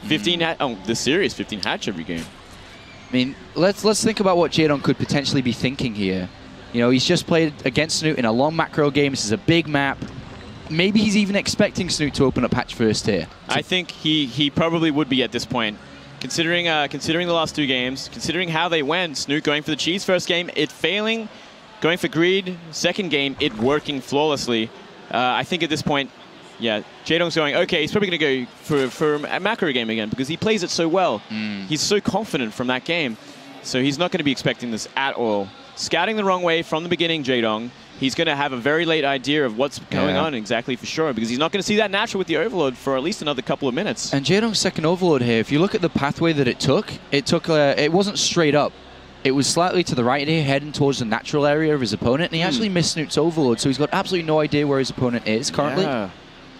15 this series, 15 hatch every game. I mean, let's think about what Jaedong could potentially be thinking here. You know, he's just played against Snoot in a long macro game. This is a big map. Maybe he's even expecting Snoot to open up hatch first here. I think he probably would be at this point. Considering the last 2 games, considering how they went, Snoot going for the cheese first game, it failing, going for greed, second game, it working flawlessly. I think at this point, yeah, Jaedong's going, okay, he's probably going to go for a macro game again because he plays it so well. He's so confident from that game. So he's not going to be expecting this at all. Scouting the wrong way from the beginning, Jaedong. He's going to have a very late idea of what's going on exactly for sure, because he's not going to see that natural with the Overlord for at least another couple of minutes. And Jaedong's second Overlord here, if you look at the pathway that it took, it wasn't straight up. It was slightly to the right here, heading towards the natural area of his opponent, and he actually missed Snoot's Overlord, so he's got absolutely no idea where his opponent is currently. Yeah,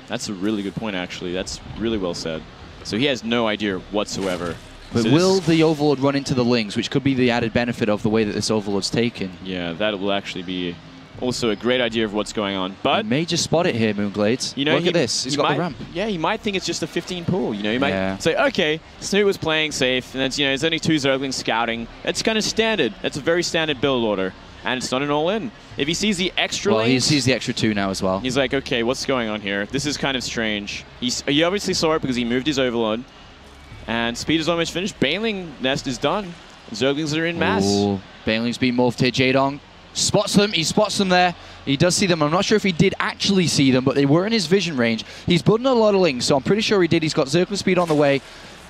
that's a really good point, actually. That's really well said. So he has no idea whatsoever. But so will the Overlord run into the Lings, which could be the added benefit of the way that this Overlord's taken? Yeah, that will actually be also a great idea of what's going on. But he may just spot it here, Moonglades. You know, look at this. He's got the ramp. Yeah, he might think it's just a 15 pool. You know, he might say, okay, Snoot was playing safe, and it's, you know, there's only 2 Zerglings scouting. That's kind of standard. That's a very standard build order, and it's not an all-in. If he sees the extra lanes, he sees the extra 2 now as well. He's like, okay, what's going on here? This is kind of strange. He obviously saw it because he moved his Overlord, and speed is almost finished. Baneling nest is done. Zerglings are in mass. Ooh, Baneling's been morphed here. Jaedong spots them. He spots them there. He does see them. I'm not sure if he did actually see them, but they were in his vision range. He's building a lot of Lings, so I'm pretty sure he did. He's got Zergling speed on the way.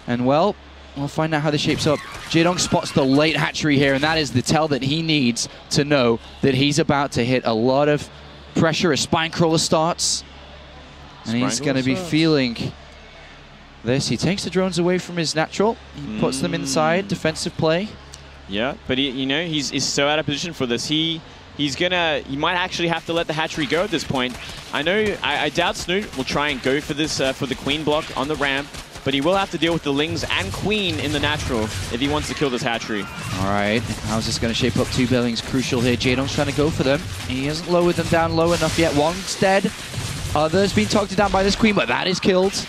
And, well, we'll find out how this shapes up. Jaedong spots the late hatchery here, and that is the tell that he needs to know that he's about to hit a lot of pressure as Spinecrawler starts. And he's going to be feeling this. He takes the drones away from his natural. He puts them inside, defensive play. Yeah, but he, you know, he's so out of position for this. He might actually have to let the hatchery go at this point. I doubt Snoot will try and go for this for the queen block on the ramp, but he will have to deal with the Lings and queen in the natural if he wants to kill this hatchery. All right, how's this going to shape up? 2 Banelings crucial here. Jaedong's trying to go for them. He hasn't lowered them down low enough yet. One's dead. Other's been talked down by this queen, but that is killed.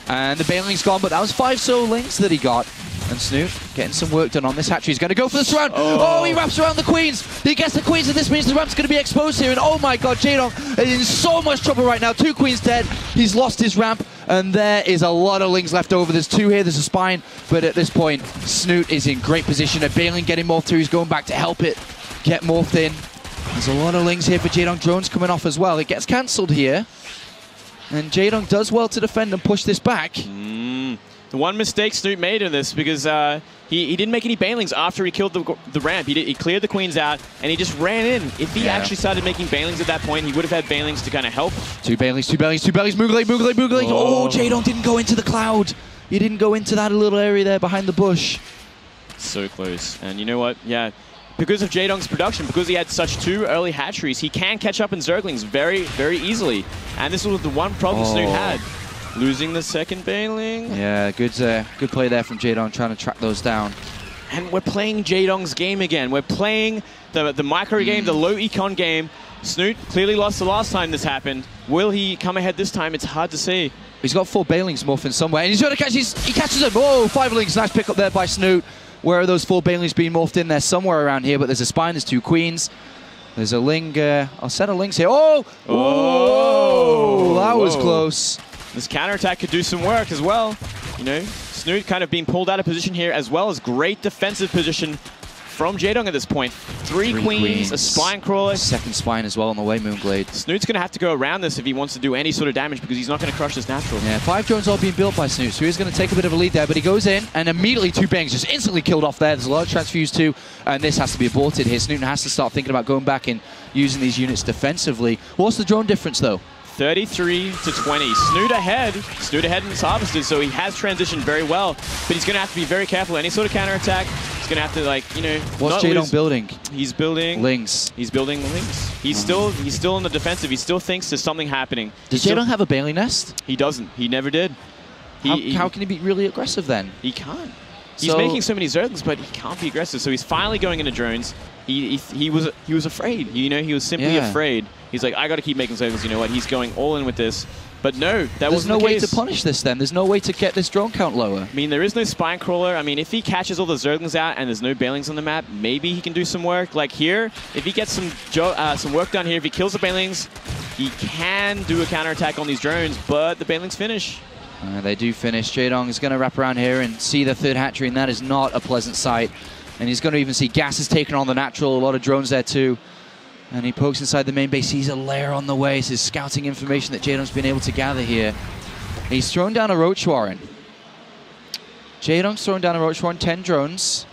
And the Baneling's gone, but that was 5 solo Lings that he got. And Snoot getting some work done on this hatchery. He's going to go for the surround. Oh, he wraps around the queens. He gets the queens, and this means the ramp's going to be exposed here. And oh my god, Jaedong is in so much trouble right now. 2 queens dead. He's lost his ramp. And there is a lot of lings left over. There's 2 here, there's a spine. But at this point, Snoot is in great position. A Baling getting morphed through. He's going back to help it get morphed in. There's a lot of lings here for Jaedong. Drones coming off as well. It gets cancelled here. And Jaedong does well to defend and push this back. The one mistake Snoot made in this, because he didn't make any banelings after he killed the ramp. He cleared the queens out, and he just ran in. If he actually started making banelings at that point, he would have had banelings to kind of help. 2 banelings, 2 banelings, 2 banelings, Mooglade. Oh, Jaedong didn't go into the cloud. He didn't go into that little area there behind the bush. So close. And you know what? Yeah, because of Jaedong's production, because he had such 2 early hatcheries, he can catch up in Zerglings very, very easily. And this was the one problem Snoot had. Losing the second Baneling. Yeah, good play there from Jaedong, trying to track those down. And we're playing Jaedong's game again. We're playing the micro game, the low econ game. Snoot clearly lost the last time this happened. Will he come ahead this time? It's hard to say. He's got 4 Banelings morphing somewhere, and he's going to catch. He catches them. Oh, 5 lings. Nice pick up there by Snoot. Where are those 4 Banelings being morphed in? They're somewhere around here, but there's a spine. There's 2 queens. There's a ling. I'll set a lings here. Oh! Oh! That was close. This counterattack could do some work as well. You know, Snoot kind of being pulled out of position here, as well as great defensive position from Jaedong at this point. 3 queens, a spine crawler. Second spine as well on the way, Moonglade. Snoot's going to have to go around this if he wants to do any sort of damage, because he's not going to crush this natural. Yeah, 5 drones all being built by Snoot, so he's going to take a bit of a lead there, but he goes in, and immediately 2 bangs just instantly killed off there. There's a lot of transfuse too, and this has to be aborted here. Snoot has to start thinking about going back and using these units defensively. What's the drone difference though? 33 to 20. Snoot ahead in his harvesters, so he has transitioned very well. But he's going to have to be very careful. Any sort of counterattack, he's going to have to, like, you know. What's Jaedong building? He's building lings. He's building lings. He's still in the defensive. He still thinks there's something happening. Does Jaedong have a Bailey nest? He doesn't. He never did. How can he be really aggressive then? He can't. He's making so many Zerglings, but he can't be aggressive. So he's finally going into drones. He was afraid. You know, he was simply afraid. He's like, I got to keep making Zerglings. You know what? He's going all in with this. But no, there's no way to punish this then. There's no way to get this drone count lower. I mean, there is no spine crawler. I mean, if he catches all the Zerglings out and there's no Banelings on the map, maybe he can do some work. Like here, if he gets some work done here, if he kills the Banelings, he can do a counterattack on these drones, but the Banelings finish. They do finish. Jaedong is going to wrap around here and see the 3rd hatchery, and that is not a pleasant sight. And he's going to even see gases taken on the natural, a lot of drones there too. And he pokes inside the main base, sees a lair on the way. This is scouting information that Jaedong's been able to gather here. He's thrown down a Roach Warren. Jaedong's thrown down a Roach Warren, 10 drones.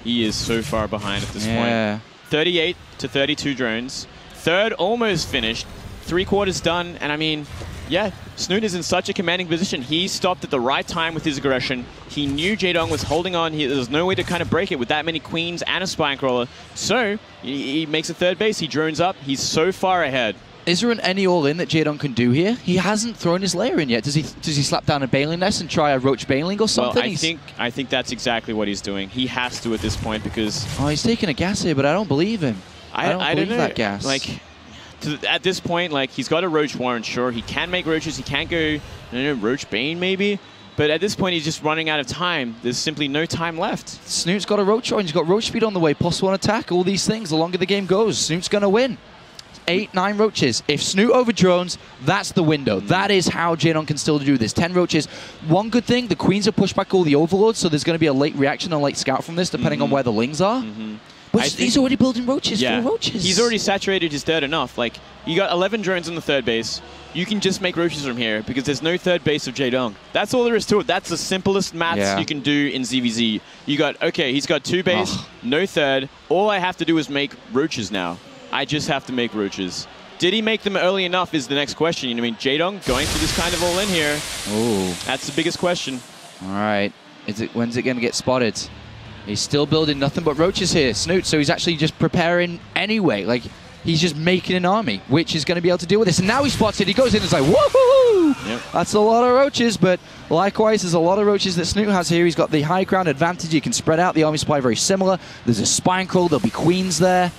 He is so far behind at this point. 38 to 32 drones. 3rd almost finished. 3/4 done, and I mean, yeah, Snoot is in such a commanding position. He stopped at the right time with his aggression. He knew Jaedong was holding on. There was no way to kind of break it with that many queens and a spine crawler. So he makes a 3rd base. He drones up. He's so far ahead. Is there any all-in that Jaedong can do here? He hasn't thrown his lair in yet. Does he slap down a Baneling nest and try a Roach Baneling or something? Well, I think that's exactly what he's doing. He has to at this point because... Oh, he's taking a gas here, but I don't believe him. I don't believe that gas. Like... At this point, like, he's got a Roach Warren, sure. He can make Roaches. He can go, I don't know, Roach Bane maybe. But at this point, he's just running out of time. There's simply no time left. Snoot's got a Roach Warren. He's got Roach Speed on the way. +1 attack. All these things. The longer the game goes, Snoot's going to win. 8, 9 Roaches. If Snoot over drones, that's the window. That is how Jaedong can still do this. 10 Roaches. One good thing, the Queens have pushed back all the Overlords, so there's going to be a late reaction and a late scout from this, depending on where the Lings are. But he's already building Roaches, 4 Roaches. He's already saturated his 3rd enough. Like, you got 11 drones on the 3rd base. You can just make Roaches from here because there's no 3rd base of Jaedong. That's all there is to it. That's the simplest maths you can do in ZvZ. You got, okay, he's got 2 base, no 3rd. All I have to do is make Roaches now. I just have to make Roaches. Did he make them early enough is the next question. You know, I mean, Jaedong going for this kind of all in here. Oh, that's the biggest question. All right. When's it going to get spotted? He's still building nothing but Roaches here, Snoot, so he's actually just preparing anyway. Like, he's just making an army, which is going to be able to deal with this. And now he spots it. He goes in and is like, woohoo! Yep. That's a lot of Roaches, but likewise, there's a lot of Roaches that Snoot has here. He's got the high ground advantage. He can spread out the army supply very similar. There's a spine crawl. There'll be queens there.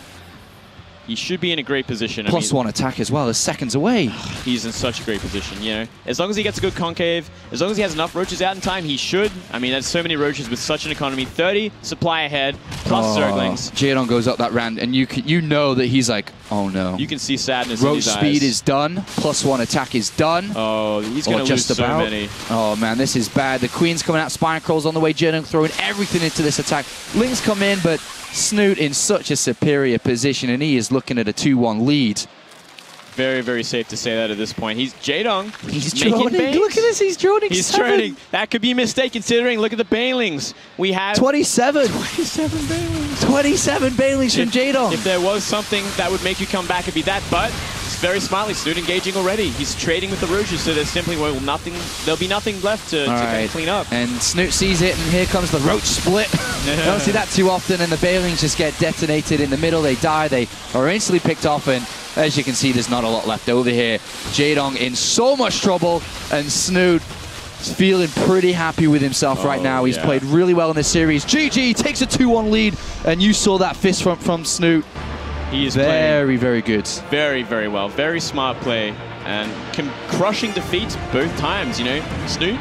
He should be in a great position. +1 attack as well. There's seconds away. He's in such a great position, you know. As long as he gets a good concave, as long as he has enough roaches out in time, he should. I mean, there's so many roaches with such an economy. 30 supply ahead, plus Zerglings. Jaedong goes up that round, and you know that he's like, oh no. You can see sadness in his eyes. Roach speed is done. +1 attack is done. Oh, he's going to lose so many. Oh man, this is bad. The Queen's coming out, Spine Crawls on the way. Jaedong throwing everything into this attack. Lings come in, but Snoot in such a superior position, and he is looking at a 2-1 lead. Very, very safe to say that at this point. He's Jaedong. He's droning. Look at this. He's droning. He's droning. That could be a mistake considering. Look at the Banelings. We have 27. 27 Banelings. 27 Banelings from Jaedong. If there was something that would make you come back, it'd be that. But it's very smartly. Snoot engaging already. He's trading with the roaches, so there's simply nothing. There'll be nothing left to kind of clean up. And Snoot sees it, and here comes the roach split. Don't see that too often, and the Banelings just get detonated in the middle. They die. They are instantly picked off, and as you can see, there's not a lot left over here. Jaedong in so much trouble, and Snoot is feeling pretty happy with himself right now. He's played really well in this series. GG takes a 2-1 lead, and you saw that fist from Snoot. He is very, very good. Very, very well. Very smart play, and crushing defeats both times, you know. Snoot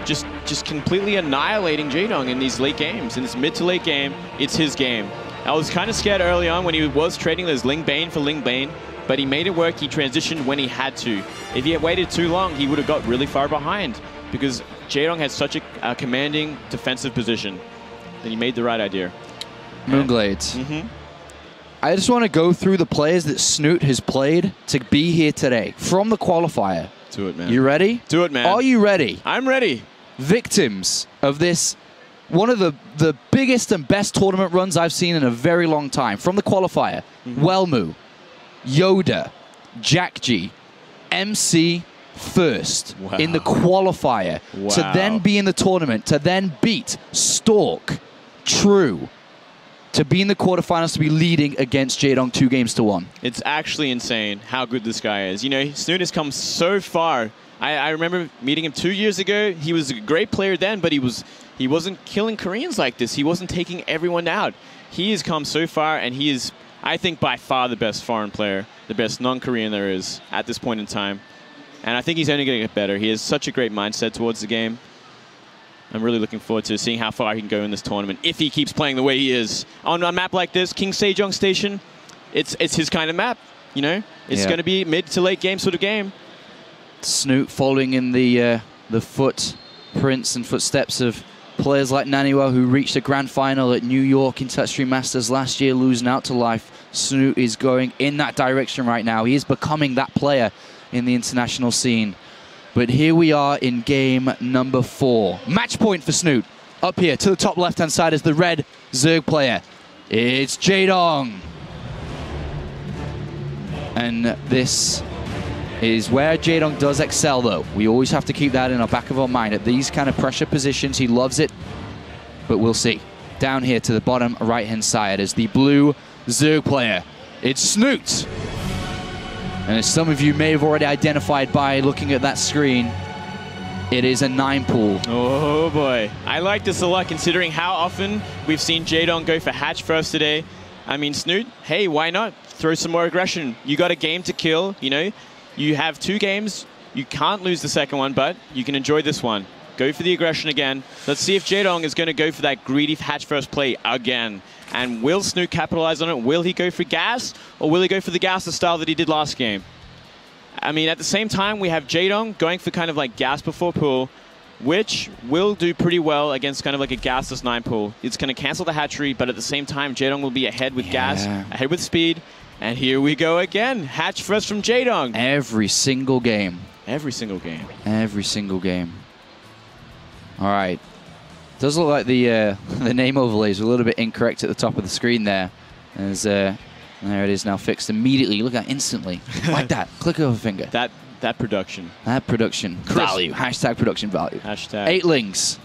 just completely annihilating Jaedong in these late games. In this mid to late game, it's his game. I was kind of scared early on when he was trading this Ling Bane for Ling Bane, but he made it work. He transitioned when he had to. If he had waited too long, he would have got really far behind because Jaedong had such a commanding defensive position. Then he made the right idea. Moonglades. I just want to go through the players that Snoot has played to be here today from the qualifier. Do it, man. You ready? Do it, man. Are you ready? I'm ready. Victims of this, one of the biggest and best tournament runs I've seen in a very long time. From the qualifier, Welmu, Yoda, Jack G, MC first in the qualifier, to then be in the tournament, to then beat Stork, True, to be in the quarterfinals, to be leading against Jaedong 2-1. It's actually insane how good this guy is. You know, Snoot has come so far. I remember meeting him 2 years ago. He was a great player then, but he wasn't killing Koreans like this. He wasn't taking everyone out. He has come so far, and he is, I think, by far the best foreign player, the best non-Korean there is at this point in time. And I think he's only going to get better. He has such a great mindset towards the game. I'm really looking forward to seeing how far he can go in this tournament if he keeps playing the way he is. On a map like this, King Sejong Station, it's his kind of map, you know? It's going to be mid to late game sort of game. Snoot following in the footprints and footsteps of players like Naniwa, who reached the grand final at New York in Touchstream Masters last year, losing out to life. Snoot is going in that direction right now. He is becoming that player in the international scene. But here we are in game number 4. Match point for Snoot. Up here to the top left-hand side is the red Zerg player. It's Jaedong. And this is where Jaedong does excel, though. We always have to keep that in our back of our mind. At these kind of pressure positions, he loves it. But we'll see. Down here to the bottom right-hand side is the blue Zerg player. It's Snoot. And as some of you may have already identified by looking at that screen, it is a 9 pool. Oh boy. I like this a lot considering how often we've seen Jaedong go for hatch first today. I mean, Snoot, hey, why not? Throw some more aggression. You got a game to kill, you know? You have 2 games. You can't lose the second one, but you can enjoy this one. Go for the aggression again. Let's see if Jaedong is going to go for that greedy hatch first play again. And will Snoot capitalize on it? Will he go for gas? Or will he go for the gas style that he did last game? I mean, at the same time, we have Jaedong going for kind of like gas before pool, which will do pretty well against kind of like a gasless 9 pool. It's going to cancel the hatchery, but at the same time, Jaedong will be ahead with gas, ahead with speed. And here we go again. Hatch first from Jaedong. Every single game. Every single game. Every single game. All right. Does look like the name overlays are a little bit incorrect at the top of the screen there. As there it is now fixed immediately. Look at that instantly. Like that. Click of a finger. That production. That production value. Hashtag production value. Hashtag. 8 lings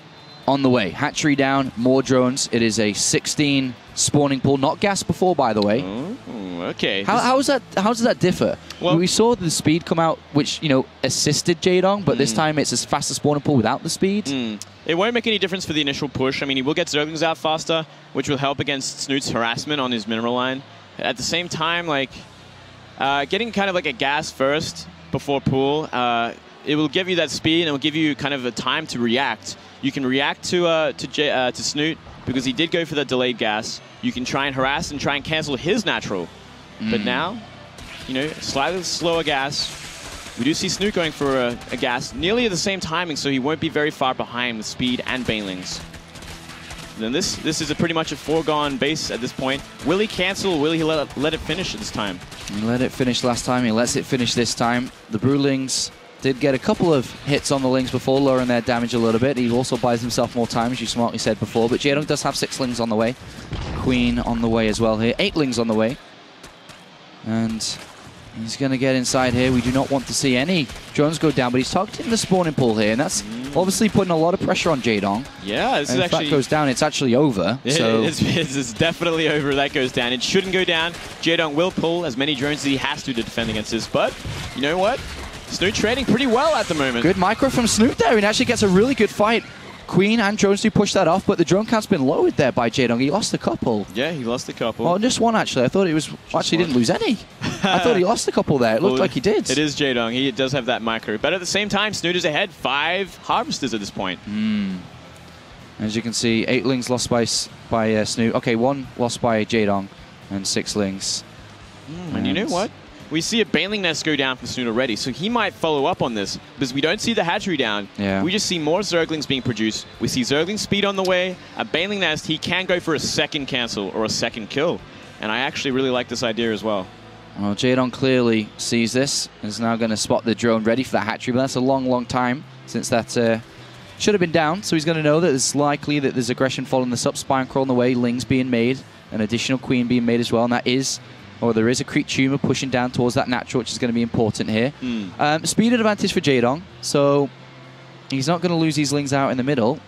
on the way. Hatchery down. More drones. It is a 16 spawning pool. Not gas before, by the way. Oh, okay. How does that differ? Well, we saw the speed come out, which, you know, assisted Jaedong, but this time it's as fast as spawning pool without the speed. It won't make any difference for the initial push. I mean, he will get Zerglings out faster, which will help against Snoot's harassment on his mineral line. at the same time, like, getting kind of like a gas first before pool, it will give you that speed and it will give you kind of a time to react. You can react to Snoot because he did go for the delayed gas. You can try and harass and try and cancel his natural. But now, you know, slightly slower gas. We do see Snoot going for a gas nearly at the same timing, so he won't be very far behind with speed and banelings. Then this is pretty much a foregone base at this point. Will he cancel? Will he let it finish this time? He let it finish last time. He lets it finish this time. The Brewlings did get a couple of hits on the Lings before, lowering their damage a little bit. He also buys himself more time, as you smartly said before. But Jaedong does have 6 Lings on the way. Queen on the way as well here. 8 Lings on the way. And he's going to get inside here. We do not want to see any drones go down, but he's targeting the spawning pool here, and that's obviously putting a lot of pressure on Jaedong. Yeah, this is actually... If that goes down, it's actually over. So it's definitely over. That goes down. It shouldn't go down. Jaedong will pull as many drones as he has to defend against this, but you know what? Snoot trading pretty well at the moment. Good micro from Snoot there, and actually gets a really good fight. Queen and drones do push that off, but the drone count's been lowered there by Jaedong. He lost a couple. Yeah, he lost a couple. Oh, just one, actually. I thought it was... Actually, didn't lose any. I thought he lost a couple there. It looked like he did. It is Jaedong. He does have that micro. But at the same time, Snoot is ahead. 5 harvesters at this point. As you can see, 8 Lings lost by Snoot. Okay, 1 lost by Jaedong and 6 Lings. And you know what? We see a Baneling Nest go down from Snoot already, so he might follow up on this, because we don't see the hatchery down. Yeah. We just see more Zerglings being produced. We see Zergling speed on the way. A Baneling Nest, he can go for a second cancel or a second kill. And I actually really like this idea as well. Well, Jaedong clearly sees this. Is now going to spot the drone ready for that hatchery, but that's a long, long time since that should have been down. So he's going to know that it's likely that there's aggression following this up. Spine crawl on the way, Lings being made, an additional Queen being made as well, and that is... or there is a Creep Tumor pushing down towards that natural, which is going to be important here. Speed advantage for Jaedong, so he's not going to lose these Lings out in the middle.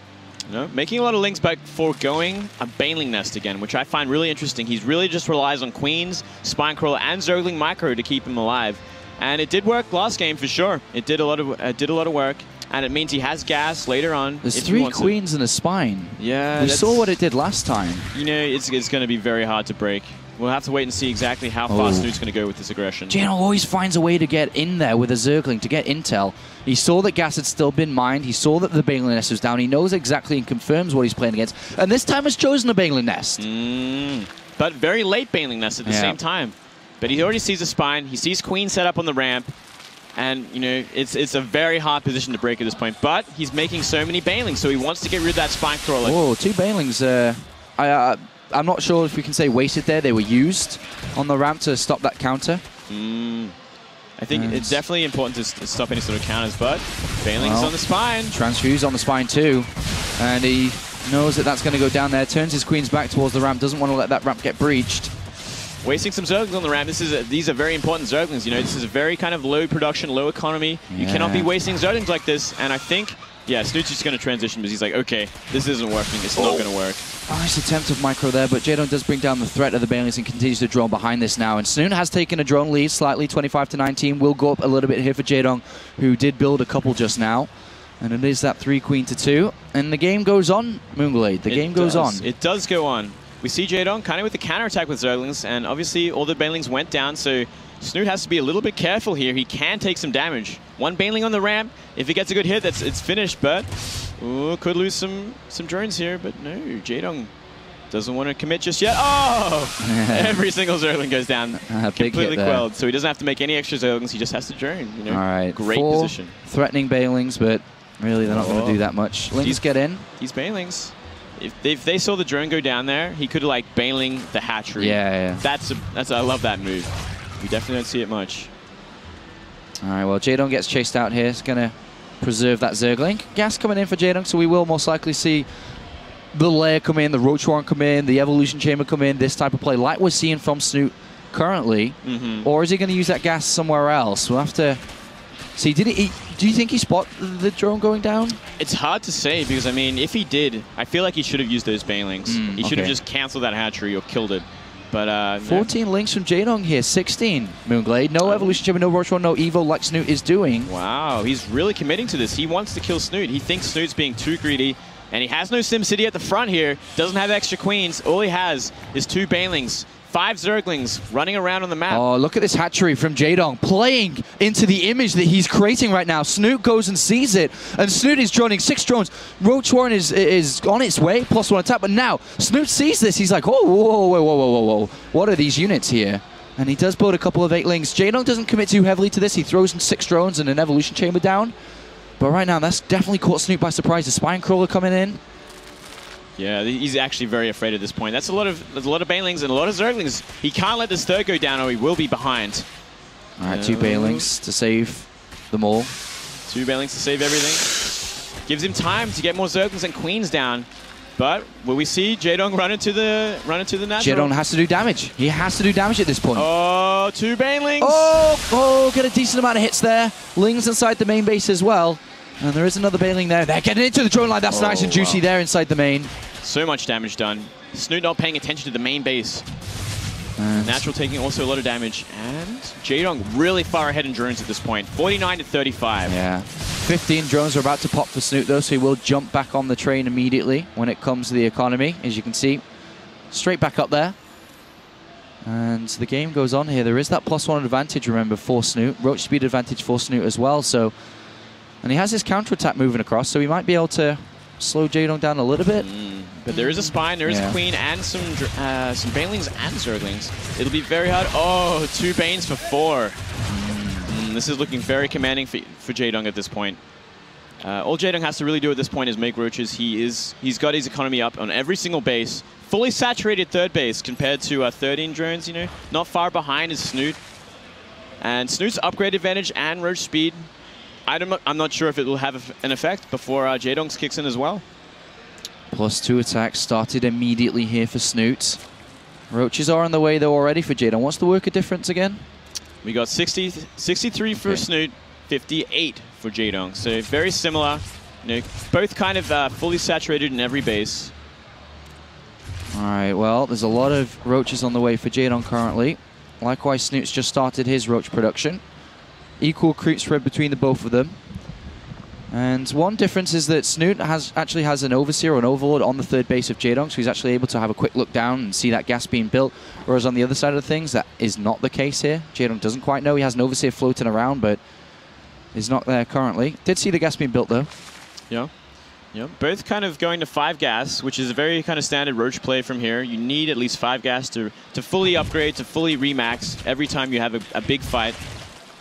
No, making a lot of Lings back foregoing a Baneling Nest again, which I find really interesting. He's really just relies on Queens, Spinecrawler, and Zergling Micro to keep him alive. And it did work last game for sure. It did a lot of work. And it means he has gas later on. There's 3 Queens and a Spine. Yeah. We saw what it did last time. You know, it's going to be very hard to break. We'll have to wait and see exactly how far Snoot's going to go with this aggression. Jaedong always finds a way to get in there with a Zergling to get intel. He saw that gas had still been mined. He saw that the Baneling Nest was down. He knows exactly and confirms what he's playing against. And this time has chosen the Baneling Nest. But very late Baneling Nest at the same time. But he already sees a Spine. He sees Queen set up on the ramp. And, you know, it's a very hard position to break at this point. But he's making so many Banelings, so he wants to get rid of that Spine Crawler. Oh, 2 Banelings. I'm not sure if we can say wasted there. They were used on the ramp to stop that counter. I think it's definitely important to stop any sort of counters, but Baneling's on the Spine. Transfuse on the Spine too. And he knows that that's going to go down there. Turns his Queens back towards the ramp. Doesn't want to let that ramp get breached. Wasting some Zerglings on the ramp. These are very important Zerglings. You know, this is a very kind of low production, low economy. You cannot be wasting Zerglings like this. And I think, yeah, Snoot's just going to transition because he's like, okay, this isn't working. It's not going to work. Nice attempt of micro there, but Jaedong does bring down the threat of the Banelings and continues to drone behind this now. And Snoot has taken a drone lead slightly, 25-19. Will go up a little bit here for Jaedong, who did build a couple just now. And it is that 3 Queen to 2. And the game goes on, Moonglade. The game goes on. It does go on. We see Jaedong kind of with the counterattack with Zerglings, and obviously all the Banelings went down, so Snoot has to be a little bit careful here. He can take some damage. 1 Baneling on the ramp. If he gets a good hit, it's finished, but could lose some drones here, but no, Jaedong doesn't want to commit just yet. Oh! Every single Zergling goes down. Completely quelled, so he doesn't have to make any extra Zerglings, he just has to drone. You know? All right, great 4 position. Threatening Banelings, but really they're not going to do that much. Lings get in. These Banelings. If they saw the drone go down there, he could like Baneling the hatchery. Yeah. That's I love that move. We definitely don't see it much. All right, well, Jaedong gets chased out here. It's going to preserve that Zergling. Gas coming in for Jaedong, so we will most likely see the Lair come in, the Roach Warren come in, the Evolution Chamber come in, this type of play like we're seeing from Snoot currently. Or is he going to use that gas somewhere else? We'll have to see. Do you think he spotted the drone going down? It's hard to say because, I mean, if he did, I feel like he should have used those Banelings. He should have just canceled that hatchery or killed it. But 14 Lings from Jaedong here, 16 Moonglade. No Evolution Chamber, no Roach Warren, no Evo like Snoot is doing. Wow, he's really committing to this. He wants to kill Snoot. He thinks Snoot's being too greedy. And he has no SimCity at the front here. Doesn't have extra Queens. All he has is 2 Banelings. 5 Zerglings running around on the map. Oh, look at this hatchery from Jaedong, playing into the image that he's creating right now. Snoot goes and sees it, and Snoot is droning 6 drones. Roach Warren is on its way, +1 attack, but now Snoot sees this. He's like, oh, whoa, whoa, whoa, whoa, whoa, whoa. What are these units here? And he does build a couple of 8-lings. Jaedong doesn't commit too heavily to this. He throws in 6 drones and an evolution chamber down. But right now, that's definitely caught Snoot by surprise. The Spine Crawler coming in. Yeah, he's actually very afraid at this point. There's a lot of Banelings and a lot of Zerglings. He can't let this third go down or he will be behind. All right, 2 Banelings to save them all. 2 Banelings to save everything. Gives him time to get more Zerglings and Queens down. But will we see Jaedong run into the natural? Jaedong has to do damage. He has to do damage at this point. Oh, 2 Banelings. Oh, get a decent amount of hits there. Lings inside the main base as well. And there is another Baneling there. They're getting into the drone line. That's nice and juicy there inside the main. So much damage done. Snoot not paying attention to the main base. Natural taking also a lot of damage. And Jaedong really far ahead in drones at this point. 49 to 35. Yeah. 15 drones are about to pop for Snoot though, so he will jump back on the train immediately when it comes to the economy, as you can see. Straight back up there. And the game goes on here. There is that +1 advantage, remember, for Snoot. Roach speed advantage for Snoot as well. So, and he has his counterattack moving across, so he might be able to slow Jaedong down a little bit. But there is a Spine, there is a Queen, and some Banelings and Zerglings. It'll be very hard. Oh, 2 Banes for 4. This is looking very commanding for Jaedong at this point. All Jaedong has to really do at this point is make roaches. He's got his economy up on every single base. Fully saturated third base compared to 13 drones, you know. Not far behind is Snoot. And Snoot's upgrade advantage and roach speed, I'm not sure if it will have an effect before Jaedong's kicks in as well. +2 attacks started immediately here for Snoot. Roaches are on the way though already for Jaedong. What's the worker difference again? We got 63 for Snoot, 58 for Jaedong. So very similar. You know, both kind of fully saturated in every base. All right, well, there's a lot of roaches on the way for Jaedong currently. Likewise, Snoot's just started his roach production. Equal creep spread between the both of them. And one difference is that Snoot actually has an Overseer or an Overlord on the third base of Jaedong, so he's actually able to have a quick look down and see that gas being built. Whereas on the other side of things, that is not the case here. Jaedong doesn't quite know. He has an Overseer floating around, but is not there currently. Did see the gas being built, though. Yeah. Yeah. Both kind of going to 5 gas, which is a very kind of standard roach play from here. You need at least 5 gas to fully upgrade, to fully remax every time you have a big fight.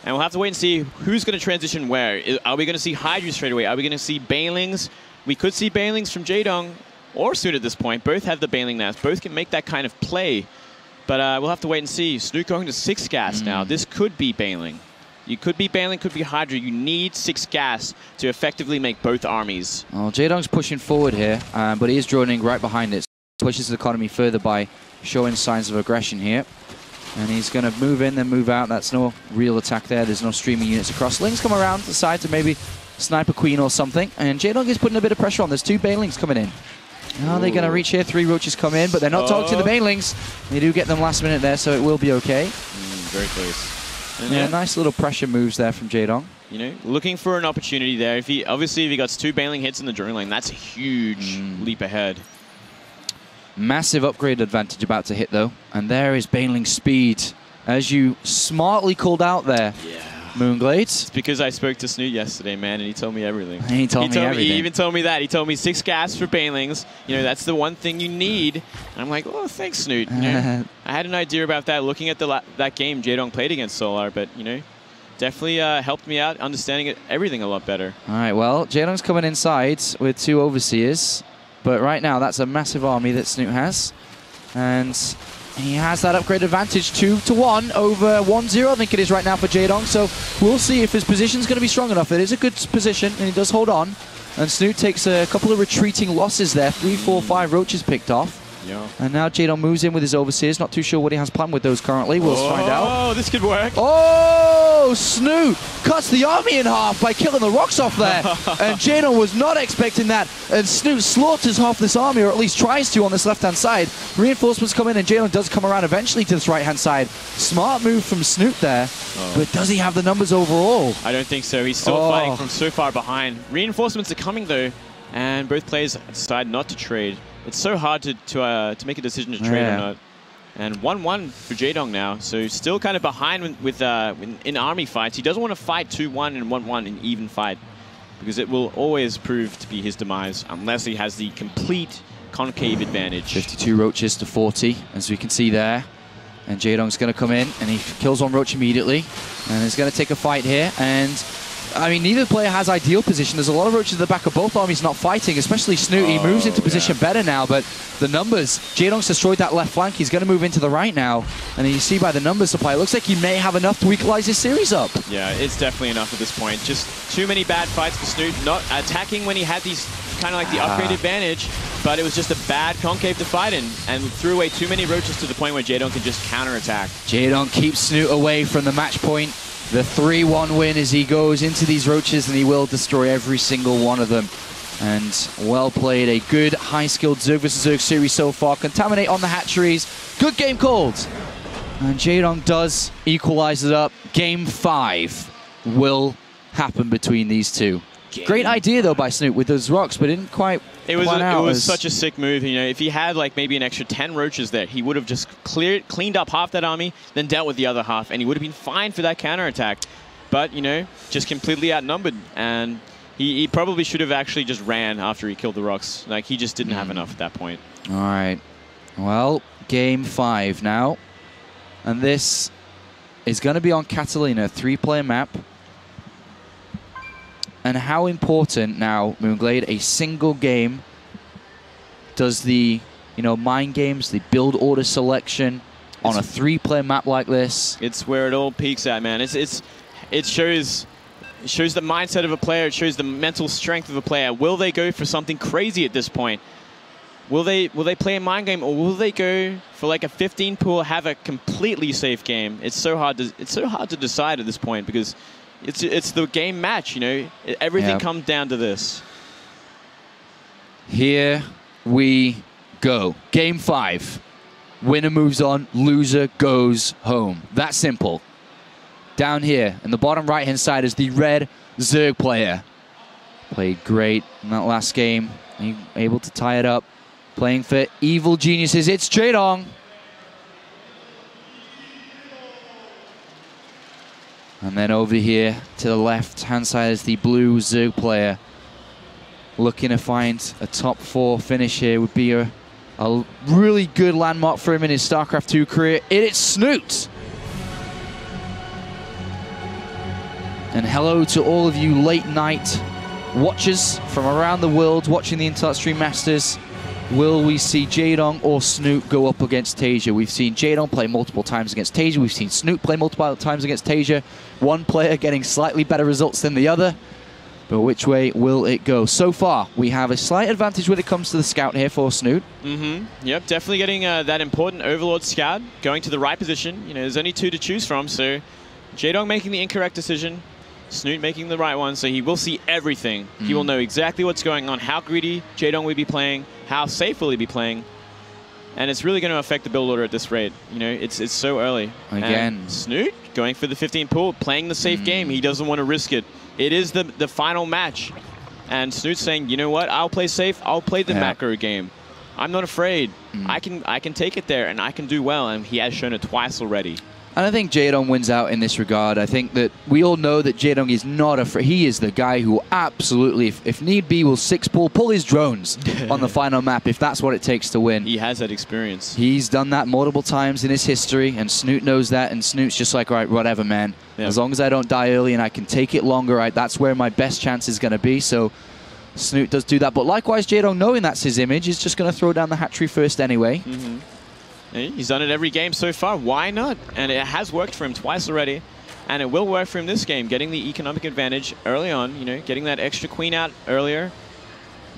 And we'll have to wait and see who's going to transition where. Are we going to see Hydra straight away? Are we going to see Banelings? We could see Banelings from Jaedong or Snoot at this point. Both have the Baneling nest. Both can make that kind of play. But we'll have to wait and see. Snoot going to 6 gas now. This could be Baneling. You could be Baneling, could be Hydra. You need 6 gas to effectively make both armies. Well, Jaedong's pushing forward here, but he is droning right behind it. Pushes the economy further by showing signs of aggression here. And he's going to move in, then move out. That's no real attack there. There's no streaming units across. Lings come around to the side to maybe snipe a Queen or something. And Jaedong is putting a bit of pressure on. There's 2 Banelings coming in. Are they going to reach here? 3 roaches come in, but they're not talking to the Banelings. They do get them last minute there, so it will be okay. Very close. And yeah, nice little pressure moves there from Jaedong. You know, looking for an opportunity there. Obviously, if he got 2 Baneling hits in the drone lane, that's a huge leap ahead. Massive upgrade advantage about to hit, though. And there is Baneling's speed, as you smartly called out there. Yeah. Moonglades. It's because I spoke to Snoot yesterday, man, and he told me everything. He told me everything. He even told me that. He told me 6 gas for Banelings. You know, that's the one thing you need. And I'm like, oh, thanks, Snoot. You know, I had an idea about that looking at that game Jaedong played against Solar, but, you know, definitely helped me out understanding everything a lot better. All right, well, Jaedong's coming inside with 2 Overseers. But right now, that's a massive army that Snoot has. And he has that upgrade advantage 2-1 over 1-0, I think it is right now for Jaedong. So we'll see if his position's going to be strong enough. It is a good position, and he does hold on. And Snoot takes a couple of retreating losses there. 3, 4, 5 roaches picked off. Yeah. And now Jaedong moves in with his Overseers. Not too sure what he has planned with those currently. We'll find out. Oh, this could work. Oh, Snoot cuts the army in half by killing the rocks off there. And Jaedong was not expecting that. And Snoot slaughters half this army, or at least tries to on this left-hand side. Reinforcements come in, and Jaedong does come around eventually to this right-hand side. Smart move from Snoot there. But does he have the numbers overall? I don't think so. He's still fighting from so far behind. Reinforcements are coming, though. And both players decide not to trade. It's so hard to make a decision to trade or not. And 1-1 for Jaedong now, so still kind of behind in army fights. He doesn't want to fight 2-1 and 1-1 in even fight, because it will always prove to be his demise unless he has the complete concave advantage. 52 roaches to 40, as we can see there. And Jaedong's going to come in, and he kills one roach immediately. And he's going to take a fight here. And, I mean, neither player has ideal position. There's a lot of roaches at the back of both armies not fighting, especially Snoot. He moves into position better now, but the numbers, Jaedong's destroyed that left flank. He's going to move into the right now. And you see by the numbers supply, it looks like he may have enough to equalize his series up. Yeah, it's definitely enough at this point. Just too many bad fights for Snoot. Not attacking when he had these kind of like the upgrade advantage, but it was just a bad concave to fight in, and threw away too many roaches to the point where Jaedong can just counterattack. Jaedong keeps Snoot away from the match point. The 3-1 win as he goes into these roaches, and he will destroy every single one of them. And well played. A good, high-skilled Zerg vs. Zerg series so far. Contaminate on the hatcheries. Good game called. And Jaedong does equalize it up. Game 5 will happen between these two. Great idea, though, by Snoot with those rocks, but didn't quite It was such a sick move. You know, if he had like maybe an extra 10 roaches there, he would have just cleaned up half that army, then dealt with the other half, and he would have been fine for that counterattack. But, you know, just completely outnumbered, and he probably should have actually just ran after he killed the rocks. Like, he just didn't have enough at that point. All right. Well, game 5 now. And this is going to be on Catalina, 3-player map. And how important now, Moonglade, a single game does the, you know, mind games, the build order selection on a 3-player map like this? It's where it all peaks at, man. It shows the mindset of a player. It shows the mental strength of a player. Will they go for something crazy at this point? Will they play a mind game, or will they go for like a 15 pool, have a completely safe game? It's so hard to decide at this point, because it's the game match, you know. Everything comes down to this. Here we go. Game 5. Winner moves on, loser goes home. That simple. Down here in the bottom right-hand side is the red Zerg player. Played great in that last game. Able to tie it up. Playing for Evil Geniuses. It's Jaedong. And then over here to the left-hand side is the blue Zerg player. Looking to find a top 4 finish here. Would be a really good landmark for him in his StarCraft 2 career. It's Snoot. And hello to all of you late-night watchers from around the world watching the Internet Stream Masters. Will we see Jaedong or Snoot go up against Tasia? We've seen Jaedong play multiple times against Tasia. We've seen Snoot play multiple times against Tasia. One player getting slightly better results than the other. But which way will it go? So far, we have a slight advantage when it comes to the scout here for Snoot. Yep, definitely getting that important Overlord scout, going to the right position. You know, there's only 2 to choose from, so Jaedong making the incorrect decision, Snoot making the right one, so he will see everything. He will know exactly what's going on, how greedy Jaedong will be playing, how safe will he be playing, and it's really going to affect the build order at this rate. You know, it's so early. Again. And Snoot going for the 15 pool, playing the safe game. He doesn't want to risk it. It is the final match, and Snoot's saying, you know what, I'll play safe, I'll play the macro game. I'm not afraid. I can take it there, and I can do well, and he has shown it twice already. And I think Jaedong wins out in this regard. I think that we all know that Jaedong is not afraid. He is the guy who absolutely, if need be, will 6-pull, pull his drones on the final map if that's what it takes to win. He has that experience. He's done that multiple times in his history, and Snoot knows that, and Snoot's just like, all right, whatever, man. Yeah. As long as I don't die early and I can take it longer, right, that's where my best chance is going to be. So Snoot does do that. But likewise, Jaedong, knowing that's his image, is just going to throw down the hatchery first anyway. He's done it every game so far. Why not? And it has worked for him twice already. And it will work for him this game, getting the economic advantage early on, you know, getting that extra queen out earlier.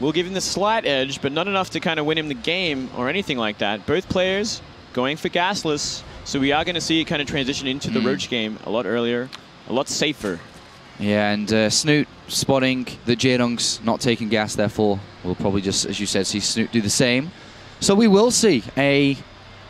Will give him the slight edge, but not enough to kind of win him the game or anything like that. Both players going for gasless. So we are going to see it kind of transition into the Roach game a lot earlier, a lot safer. Yeah, and Snoot spotting that Jaedong's not taking gas, therefore we'll probably just, as you said, see Snoot do the same. So we will see a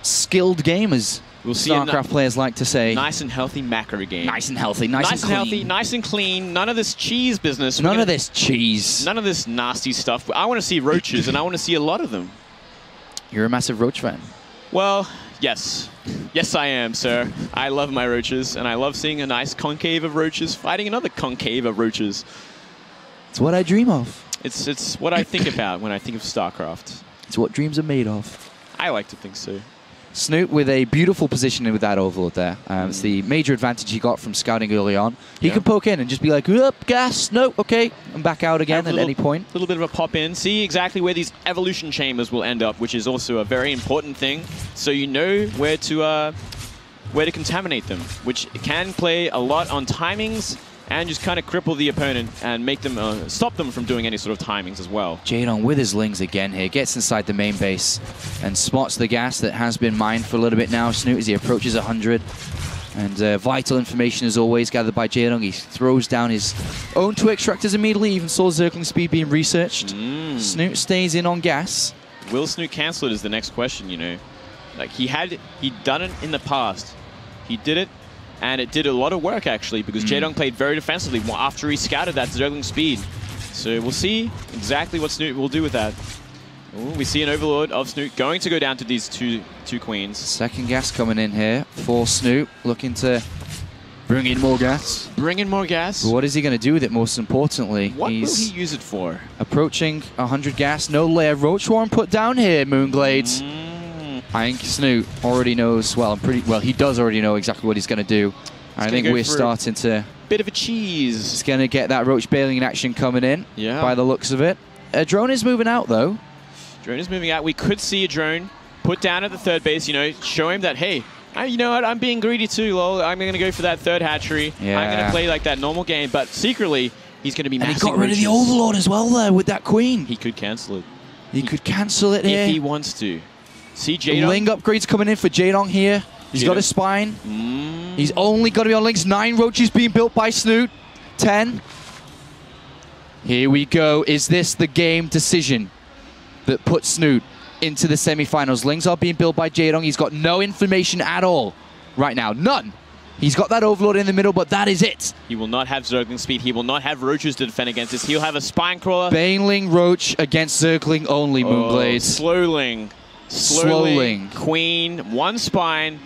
skilled game, as StarCraft players like to say. Nice and healthy macro game. Nice and healthy, nice and clean. Healthy, nice and clean. None of this cheese business. None of this cheese. None of this nasty stuff. I want to see roaches, and I want to see a lot of them. You're a massive roach fan. Well, Yes. Yes, I am, sir. I love my roaches, and I love seeing a nice concave of roaches fighting another concave of roaches. It's what I dream of. It's what I think about when I think of StarCraft. It's what dreams are made of. I like to think so. Snoot with a beautiful positioning with that overload there. It's the major advantage he got from scouting early on. He could poke in and just be like, up, gas, no, okay, and back out again at any point. A little bit of a pop in. See exactly where these evolution chambers will end up, which is also a very important thing. So you know where to contaminate them, which can play a lot on timings and just kind of cripple the opponent and make them stop them from doing any sort of timings as well. Jaedong with his lings again here, gets inside the main base and spots the gas that has been mined for a little bit now. Snoot as he approaches 100. And vital information as always gathered by Jaedong. He throws down his own two extractors immediately, even saw Zergling speed being researched. Snoot stays in on gas. Will Snoot cancel it is the next question, you know. Like he'd done it in the past. He did it. And it did a lot of work, actually, because Jaedong played very defensively after he scouted that Zergling speed. So we'll see exactly what Snoot will do with that. Ooh, we see an overlord of Snoot going to go down to these two queens. Second gas coming in here for Snoot, looking to bring in more gas. Bring in more gas. But what is he going to do with it, most importantly? What will he use it for? Approaching 100 gas. No layer Roach Warren put down here, Moonglades. I think Snoot already knows, well, he does already know exactly what he's going to do. I think we're starting to... Bit of a cheese. He's going to get that Roach bailing in action coming in, by the looks of it. A drone is moving out, though. Drone is moving out. We could see a drone put down at the third base, you know, show him that, hey, you know what, I'm being greedy too, lol. I'm going to go for that third hatchery. I'm going to play like that normal game, but secretly, he's going to be massing roaches. And he got rid of the Overlord as well there with that queen. He could cancel it. He could cancel it here. If he wants to. See Jaedong. Ling upgrades coming in for Jaedong here. He's got his spine. He's only got to be on links. 9 roaches being built by Snoot. 10. Here we go. Is this the game decision that puts Snoot into the semi-finals? Lings are being built by Jaedong. He's got no information at all right now. None. He's got that Overlord in the middle, but that is it. He will not have Zergling speed. He will not have Roaches to defend against this. He'll have a Spine Crawler. Baneling Roach against Zergling only, Moonblades. Slowling. Queen, 1 spine.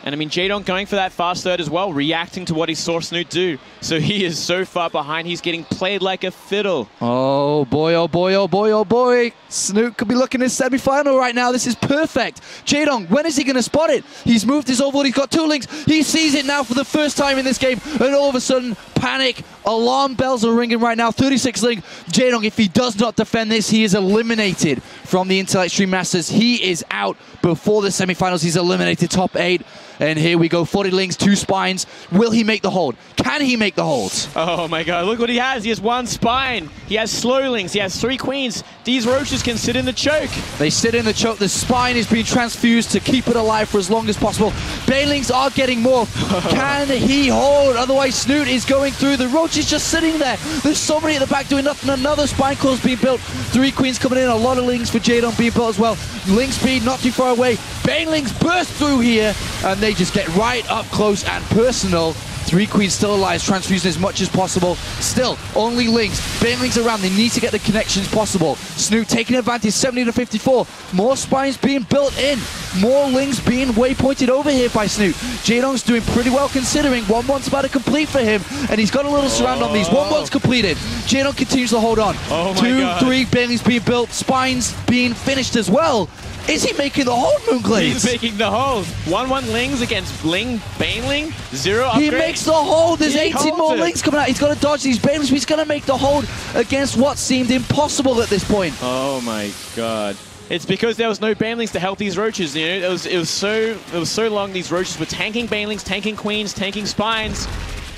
And I mean, Jaedong going for that fast third as well, reacting to what he saw Snoot do. So he is so far behind, he's getting played like a fiddle. Oh boy, oh boy, oh boy, oh boy. Snoot could be looking at semi-final right now. This is perfect. Jaedong, when is he going to spot it? He's moved his overlord, he's got 2 links. He sees it now for the first time in this game. And all of a sudden, panic, alarm bells are ringing right now. 36 link. Jaedong, if he does not defend this, he is eliminated from the Intel Extreme Masters. He is out before the semi-finals. He's eliminated top 8. And here we go, 40 links, 2 spines. Will he make the hold? Can he make the hold? Oh my god, look what he has. He has 1 spine. He has slow links. He has 3 queens. These roaches can sit in the choke. They sit in the choke. The spine is being transfused to keep it alive for as long as possible. Banelings are getting more. Can he hold? Otherwise, Snoot is going through. The roach is just sitting there. There's somebody at the back doing nothing. Another spine claw is being built. 3 queens coming in. A lot of links for Jaedong being built as well. Link speed not too far away. Banelings burst through here, and they just get right up close and personal. 3 queens still alive, transfusing as much as possible. Still, only links. Banelings around. They need to get the connections possible. Snoot taking advantage, 70 to 54. More spines being built in. More links being waypointed over here by Snoot. Jaedong's doing pretty well considering 1-1's about to complete for him, and he's got a little surround on these. 1-1's completed. Jaedong continues to hold on. 2, 3 Banelings being built. Spines being finished as well. Is he making the hold, Moonglades? He's making the hold. 1-1 Lings against Bling Baneling. 0 upgrade. He makes the hold. There's 18 more Lings coming out. He's got to dodge these Banelings, but he's going to make the hold against what seemed impossible at this point. Oh my god. It's because there was no Banelings to help these roaches. You know, it was so long. These roaches were tanking Banelings, tanking queens, tanking spines.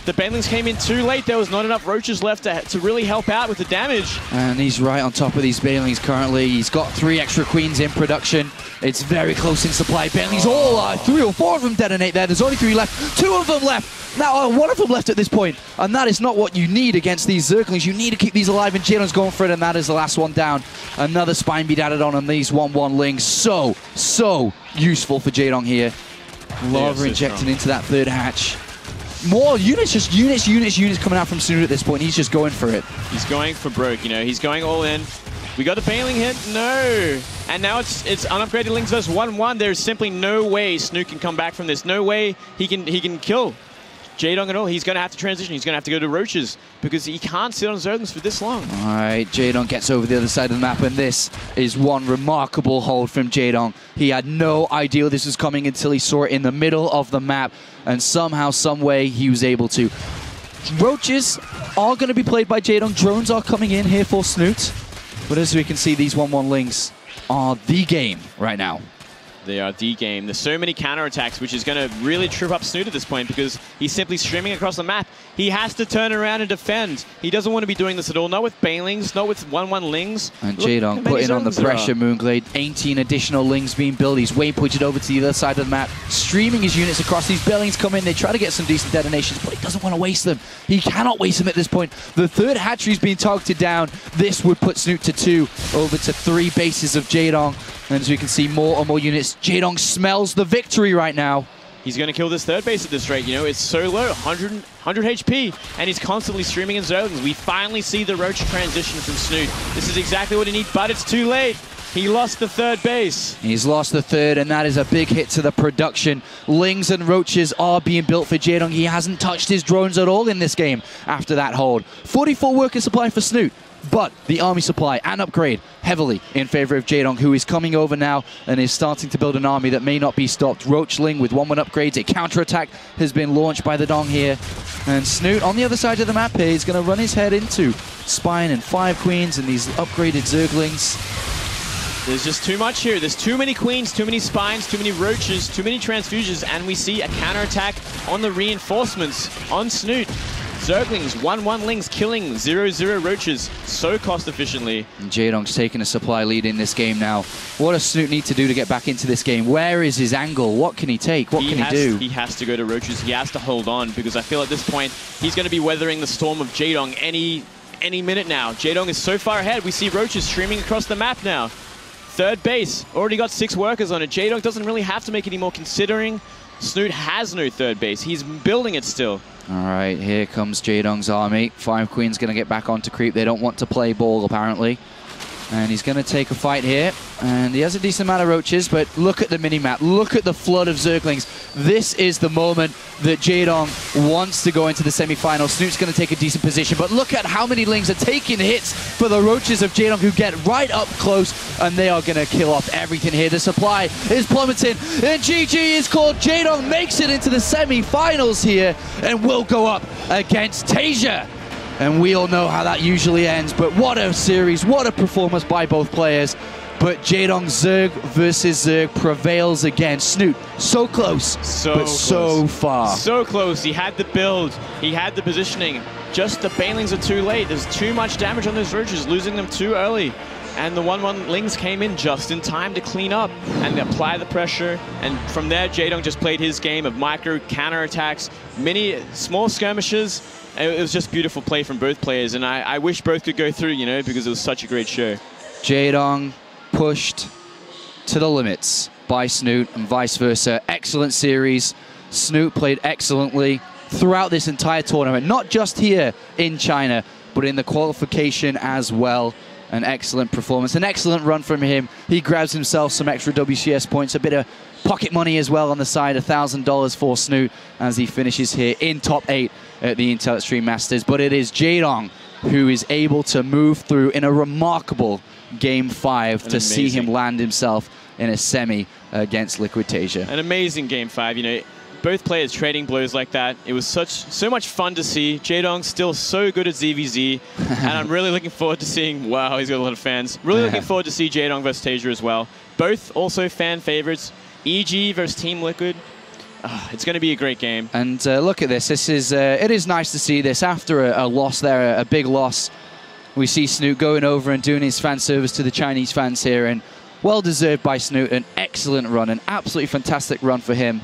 The Banelings came in too late. There was not enough roaches left to really help out with the damage. And he's right on top of these Banelings currently. He's got 3 extra queens in production. It's very close in supply. Banelings, 3 or 4 of them detonate there. There's only 3 left. 2 of them left. Now, 1 of them left at this point. And that is not what you need against these Zerglings. You need to keep these alive, and Jaedong's going for it, and that is the last one down. Another spine beat added on these 1-1 Lings. So useful for Jaedong here. Lava injecting into that 3rd hatch. More units, just units coming out from Snoot at this point. He's just going for it. He's going for broke, you know. He's going all in. We got the Baneling hit. No. And now it's unupgraded Lings versus 1-1. There's simply no way Snoot can come back from this. No way he can kill Jaedong at all. He's going to have to transition. He's going to have to go to Roaches because he can't sit on Zerglings for this long. All right, Jaedong gets over the other side of the map, and this is one remarkable hold from Jaedong. He had no idea this was coming until he saw it in the middle of the map, and somehow, some way, he was able to. Roaches are going to be played by Jaedong. Drones are coming in here for Snoot. But as we can see, these 1-1 Lings are the game right now. They are the game. There's so many counterattacks, which is going to really trip up Snoot at this point because he's simply streaming across the map. He has to turn around and defend. He doesn't want to be doing this at all. Not with Banelings, not with 1-1 Lings. And Jaedong putting on the pressure, Moonglade. 18 additional Lings being built. He's waypointed over to the other side of the map, streaming his units across. These Banelings come in. They try to get some decent detonations, but he doesn't want to waste them. He cannot waste them at this point. The third hatchery's being targeted down. This would put Snoot to 2, over to 3 bases of Jaedong. And as we can see, more and more units. Jaedong smells the victory right now. He's going to kill this third base at this rate. You know, it's so low, 100 HP, and he's constantly streaming in Zerglings. We finally see the Roach transition from Snoot. This is exactly what he needs, but it's too late. He lost the third base. He's lost the third, and that is a big hit to the production. Lings and Roaches are being built for Jaedong. He hasn't touched his drones at all in this game after that hold. 44 worker supply for Snoot. But the army supply and upgrade heavily in favor of Jaedong, who is coming over now and is starting to build an army that may not be stopped. Roachling with 1-1 upgrades. A counterattack has been launched by the Dong here. And Snoot on the other side of the map here is going to run his head into Spine and 5 Queens and these upgraded Zerglings. There's just too much here. There's too many Queens, too many Spines, too many Roaches, too many Transfusions, and we see a counterattack on the reinforcements on Snoot. Zerglings, 1-1 Lings, killing 0-0 Roaches so cost efficiently. And Jaedong's taking a supply lead in this game now. What does Snoot need to do to get back into this game? Where is his angle? What can he take? What can he do? He has to go to Roaches. He has to hold on because I feel at this point he's going to be weathering the storm of Jaedong any minute now. Jaedong is so far ahead. We see Roaches streaming across the map now. Third base, already got 6 workers on it. Jaedong doesn't really have to make any more considering Snoot has no third base. He's building it still. All right, here comes Jaedong's army. 5 Queens going to get back onto creep. They don't want to play ball, apparently. And he's going to take a fight here. And he has a decent amount of Roaches, but look at the mini-map. Look at the flood of Zerglings. This is the moment that Jaedong wants to go into the semi-final. Snoot's going to take a decent position, but look at how many Lings are taking hits for the Roaches of Jaedong, who get right up close, and they are going to kill off everything here. The supply is plummeting, and GG is called. Jaedong makes it into the semi-finals here, and will go up against Tasia. And we all know how that usually ends, but what a series, what a performance by both players. But Jaedong Zerg versus Zerg prevails again. Snoot, so close, but so far. So close. He had the build, he had the positioning. Just the Banelings are too late. There's too much damage on those Roaches, losing them too early. And the 1-1 Lings came in just in time to clean up and apply the pressure. And from there, Jaedong just played his game of micro counterattacks, many small skirmishes. It was just beautiful play from both players, and I wish both could go through, you know, because it was such a great show. Jaedong pushed to the limits by Snoot and vice versa. Excellent series. Snoot played excellently throughout this entire tournament, not just here in China, but in the qualification as well. An excellent performance, an excellent run from him. He grabs himself some extra WCS points, a bit of pocket money as well on the side, $1,000 for Snoot as he finishes here in top 8 at the Intel Extreme Masters. But it is Jaedong who is able to move through in a remarkable Game 5 to see him land himself in a semi against Liquid Tasia. An amazing Game 5, you know. Both players trading blows like that. It was so much fun to see. Jaedong's still so good at ZvZ, and I'm really looking forward to seeing, wow, he's got a lot of fans. Really looking forward to see Jaedong versus Tasia as well. Both also fan favorites. EG versus Team Liquid. It's going to be a great game. And look at this. This is it is nice to see this after a loss there, a big loss. We see Snoot going over and doing his fan service to the Chinese fans here, and well deserved by Snoot. An excellent run, an absolutely fantastic run for him,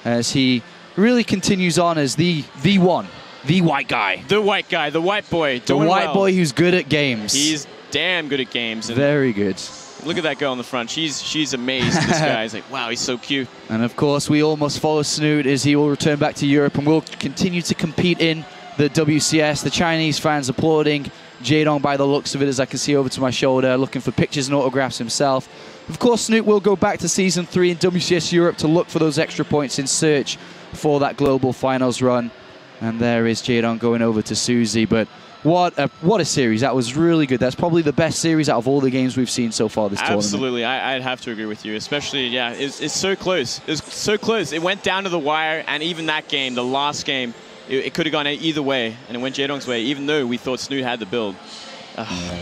as he really continues on as the one, the white guy. The white guy, the white boy. The white boy who's good at games. He's damn good at games. And very good. Look at that girl in the front. She's amazed at this guy. He's like, wow, he's so cute. And of course, we all must follow Snoot as he will return back to Europe and will continue to compete in the WCS. The Chinese fans applauding Jaedong, by the looks of it, as I can see over to my shoulder, looking for pictures and autographs himself. Of course, Snoot will go back to Season 3 in WCS Europe to look for those extra points in search for that global finals run. And there is Jaedong going over to Suzy. But what a series. That was really good. That's probably the best series out of all the games we've seen so far this tournament. Absolutely. I'd have to agree with you. Especially, yeah, it's so close. It was so close. It went down to the wire. And even that game, the last game, it could have gone either way. And it went Jaedong's way, even though we thought Snoot had the build.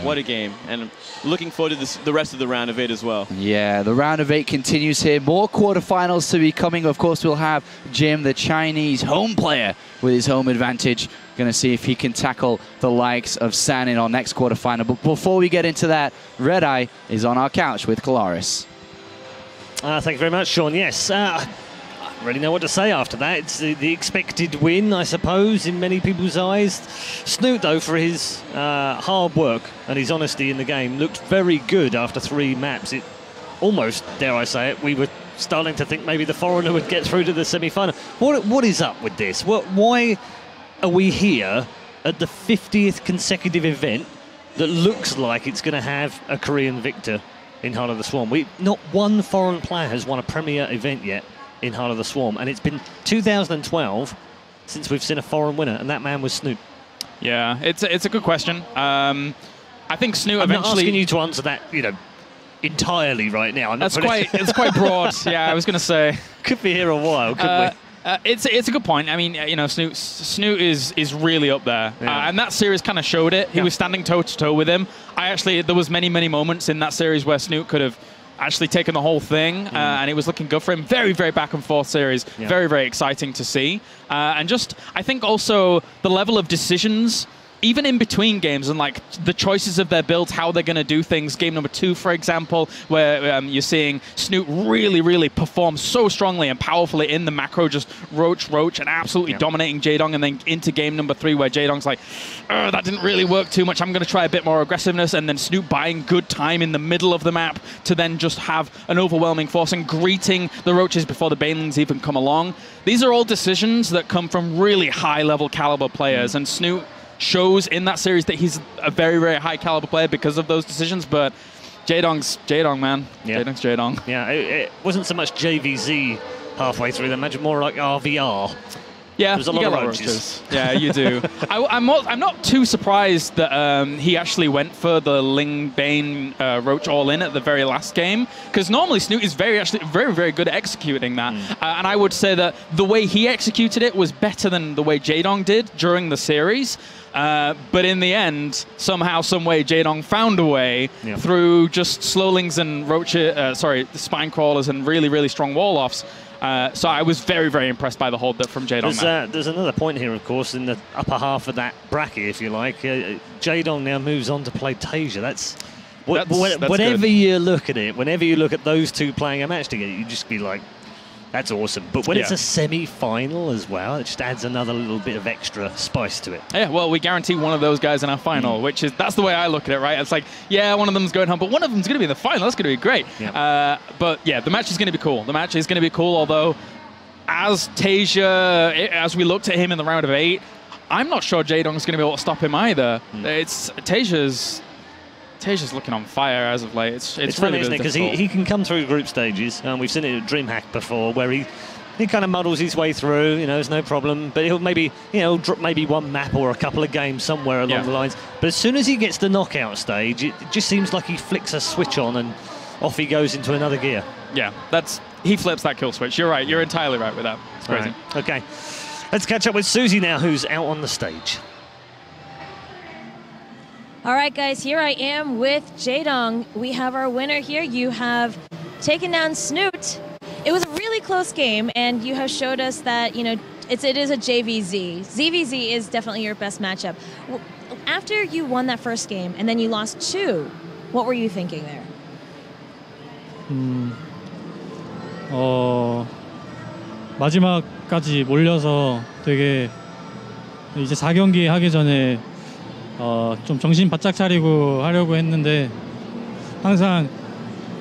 What a game. And looking forward to the rest of the round of 8 as well. Yeah, the round of 8 continues here. More quarterfinals to be coming. Of course, we'll have Jim, the Chinese home player, with his home advantage. Going to see if he can tackle the likes of San in our next quarterfinal. But before we get into that, Red Eye is on our couch with Kalaris. Thank you very much, Sean. Yes, I don't really know what to say after that. It's the expected win, I suppose, in many people's eyes. Snoot, though, for his hard work and his honesty in the game, looked very good after 3 maps. It almost, dare I say it, we were starting to think maybe the foreigner would get through to the semi-final. What is up with this? Why are we here at the 50th consecutive event that looks like it's going to have a Korean victor in Heart of the Swarm? Not one foreign player has won a premier event yet in Heart of the Swarm, and it's been 2012 since we've seen a foreign winner, and that man was Snoot. Yeah, it's a good question. I think Snoot I'm eventually... not asking you to answer that, entirely right now. It's quite broad. Yeah, I was going to say. Could be here a while, couldn't we? It's a good point. I mean, Snoot is really up there, Yeah. and that series kind of showed it. He was standing toe to toe with him. There was many moments in that series where Snoot could have actually taken the whole thing, and it was looking good for him. Very back and forth series. Yeah. Very exciting to see, and just I think also the level of decisions, even in between games, and like the choices of their builds, how they're going to do things. Game number 2, for example, where you're seeing Snoot really perform so strongly and powerfully in the macro, just roach, and absolutely dominating Jaedong. And then into game number 3, where Jaedong's like, that didn't really work too much. I'm going to try a bit more aggressiveness. And then Snoot buying good time in the middle of the map to then just have an overwhelming force and greeting the roaches before the banelings even come along. These are all decisions that come from really high-level caliber players, and Snoot shows in that series that he's a very high caliber player because of those decisions. But Jaedong's Jaedong, man. Yeah. Jaedong's Jaedong. Yeah, it wasn't so much JVZ halfway through. Imagine more like RVR. Yeah, there's a lot of roaches. Yeah, you do. I'm not too surprised that he actually went for the Ling Bane Roach all in at the very last game, because normally Snoot is very good at executing that, and I would say that the way he executed it was better than the way Jaedong did during the series. But in the end, somehow, some way, Jaedong found a way through just slowlings and spine crawlers and really strong wall-offs. So I was very impressed by the hold from Jaedong. There's another point here, of course, in the upper half of that bracket, if you like. Jaedong now moves on to play Tasia. That's whenever good. you look at it, whenever you look at those two playing a match together, you just be like, that's awesome. But when it's a semi-final as well, it just adds another little bit of extra spice to it. Yeah, well, we guarantee one of those guys in our final, that's the way I look at it, right? It's like, yeah, one of them's going home, but one of them's going to be in the final. That's going to be great. Yeah. But yeah, the match is going to be cool. The match is going to be cool, although as Tasia, as we looked at him in the round of 8, I'm not sure Jaedong's going to be able to stop him either. It's Tasia's looking on fire as of late. It's funny, really isn't it? Because he can come through group stages. We've seen it at DreamHack before, where he kind of muddles his way through. There's no problem. But he'll maybe drop maybe one map or a couple of games somewhere along the lines. But as soon as he gets to knockout stage, it just seems like he flicks a switch on and off he goes into another gear. Yeah, he flips that kill switch. You're right. You're entirely right with that. It's crazy. Right. Okay, let's catch up with Suzy now, who's out on the stage. All right, guys, here I am with Jaedong. We have our winner here. You have taken down Snoot. It was a really close game, and you have showed us that, it is a JVZ. ZvZ is definitely your best matchup. After you won that first game, and then you lost 2, what were you thinking there? 마지막까지 몰려서 되게 이제 4경기 하기 전에 좀 정신 바짝 차리고 하려고 했는데 항상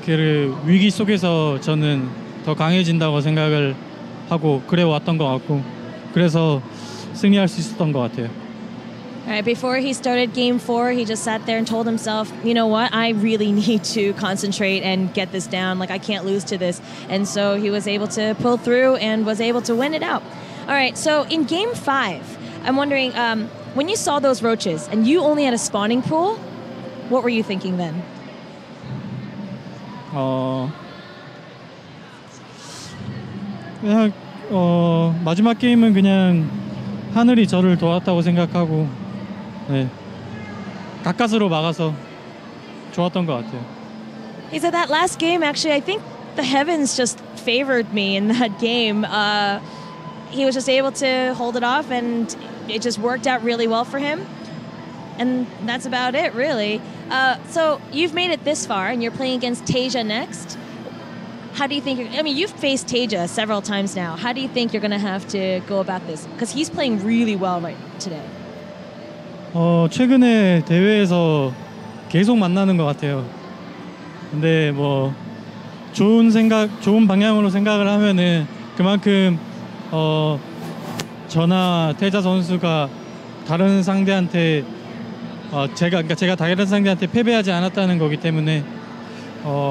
그 위기 속에서 저는 더 강해진다고 생각을 하고 그래 왔던 것 같고 그래서 승리할 수 있었던 것 같아요. All right, before he started game 4, he just sat there and told himself, you know what, I really need to concentrate and get this down. Like, I can't lose to this. And so he was able to pull through and was able to win it out. All right, so in game 5, I'm wondering, when you saw those roaches and you only had a spawning pool, what were you thinking then? 그냥 마지막 게임은 그냥 하늘이 저를 도왔다고 생각하고 네, 가까스로 막아서 좋았던 것 같아요. He said that last game, actually, I think the heavens just favored me in that game. He was just able to hold it off, and it just worked out really well for him. And that's about it, really. So you've made it this far, and you're playing against Tasia next. How do you think I mean, you've faced Tasia several times now. How do you think you're going to have to go about this? Because he's playing really well right today. 최근에 대회에서 계속 만나는 것 같아요. 근데 뭐 좋은 방향으로 생각을 하면은 그만큼 저나 태자 선수가 다른 상대한테 제가 다른 상대한테 패배하지 않았다는 거기 때문에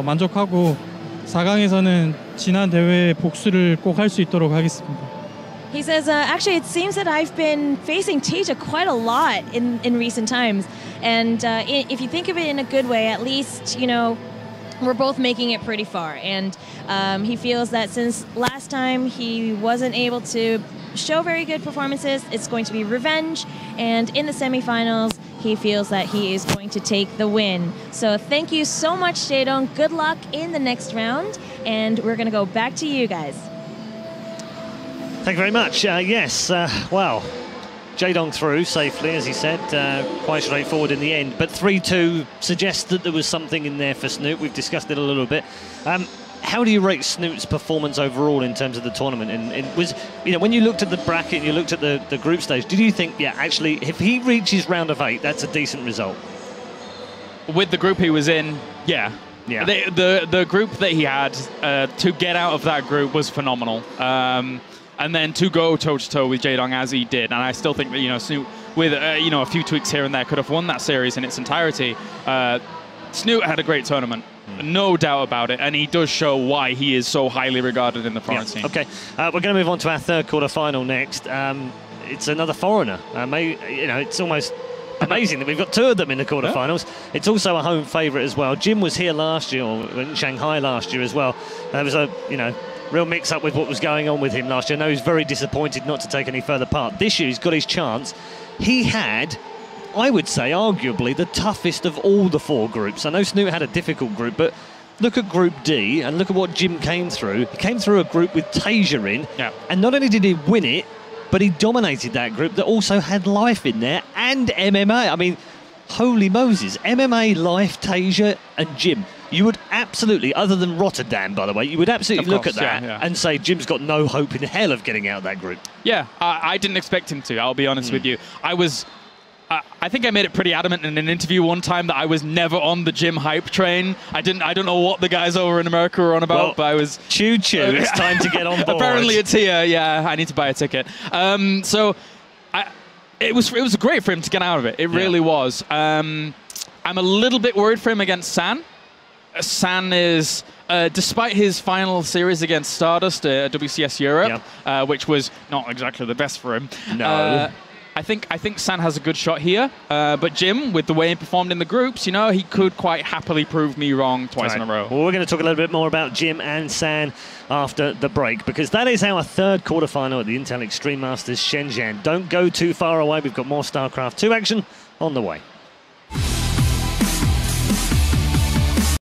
만족하고 4강에서는 지난 대회의 복수를 꼭 할 수 있도록 하겠습니다. He says, actually, it seems that I've been facing Tasia quite a lot in recent times. And if you think of it in a good way, at least, you know, we're both making it pretty far. And he feels that since last time he wasn't able to show very good performances, it's going to be revenge. And in the semifinals, he feels that he is going to take the win. So thank you so much, Jaedong. Good luck in the next round. And we're going to go back to you guys. Thank you very much. Yes, well, Jaedong through safely, as he said, quite straightforward in the end. But 3-2 suggests that there was something in there for Snoot. We've discussed it a little bit. How do you rate Snoot's performance overall in terms of the tournament? And was, you know, when you looked at the bracket and you looked at the group stage, did you think, yeah, actually, if he reaches round of 8, that's a decent result? With the group he was in, yeah. Yeah. The group that he had, to get out of that group was phenomenal. And then to go toe-to-toe with Jaedong as he did, and I still think that, you know, Snoot, with, you know, a few tweaks here and there, could have won that series in its entirety. Snoot had a great tournament, no doubt about it, and he does show why he is so highly regarded in the foreign scene. Okay, we're going to move on to our third quarter-final next. It's another foreigner. You know, it's almost amazing that we've got 2 of them in the quarterfinals. Yeah. It's also a home favourite as well. Jim was here last year, or in Shanghai last year as well. There was a, you know, real mix-up with what was going on with him last year. I know he's very disappointed not to take any further part. This year he's got his chance. He had, I would say, arguably the toughest of all the 4 groups. I know Snoot had a difficult group, but look at Group D and look at what Jim came through. He came through a group with Tasia in, and not only did he win it, but he dominated that group that also had Life in there and MMA. I mean, holy Moses, MMA, Life, Tasia and Jim. You would absolutely, other than Rotterdam, by the way, you would absolutely look at that and say Jim's got no hope in hell of getting out of that group. Yeah, I didn't expect him to, I'll be honest with you. I think I made it pretty adamant in an interview one time that I was never on the Jim hype train. I don't know what the guys over in America were on about, well, but I was... Choo-choo, it's time to get on board. Apparently it's here, yeah, I need to buy a ticket. So it was great for him to get out of it. It really was. I'm a little bit worried for him against San. San is, despite his final series against Stardust at WCS Europe, which was not exactly the best for him. No. I think San has a good shot here, but Jim, with the way he performed in the groups, you know, he could quite happily prove me wrong twice in a row. Well, we're going to talk a little bit more about Jim and San after the break, because that is our third quarterfinal at the Intel Extreme Masters Shenzhen. Don't go too far away. We've got more StarCraft 2 action on the way.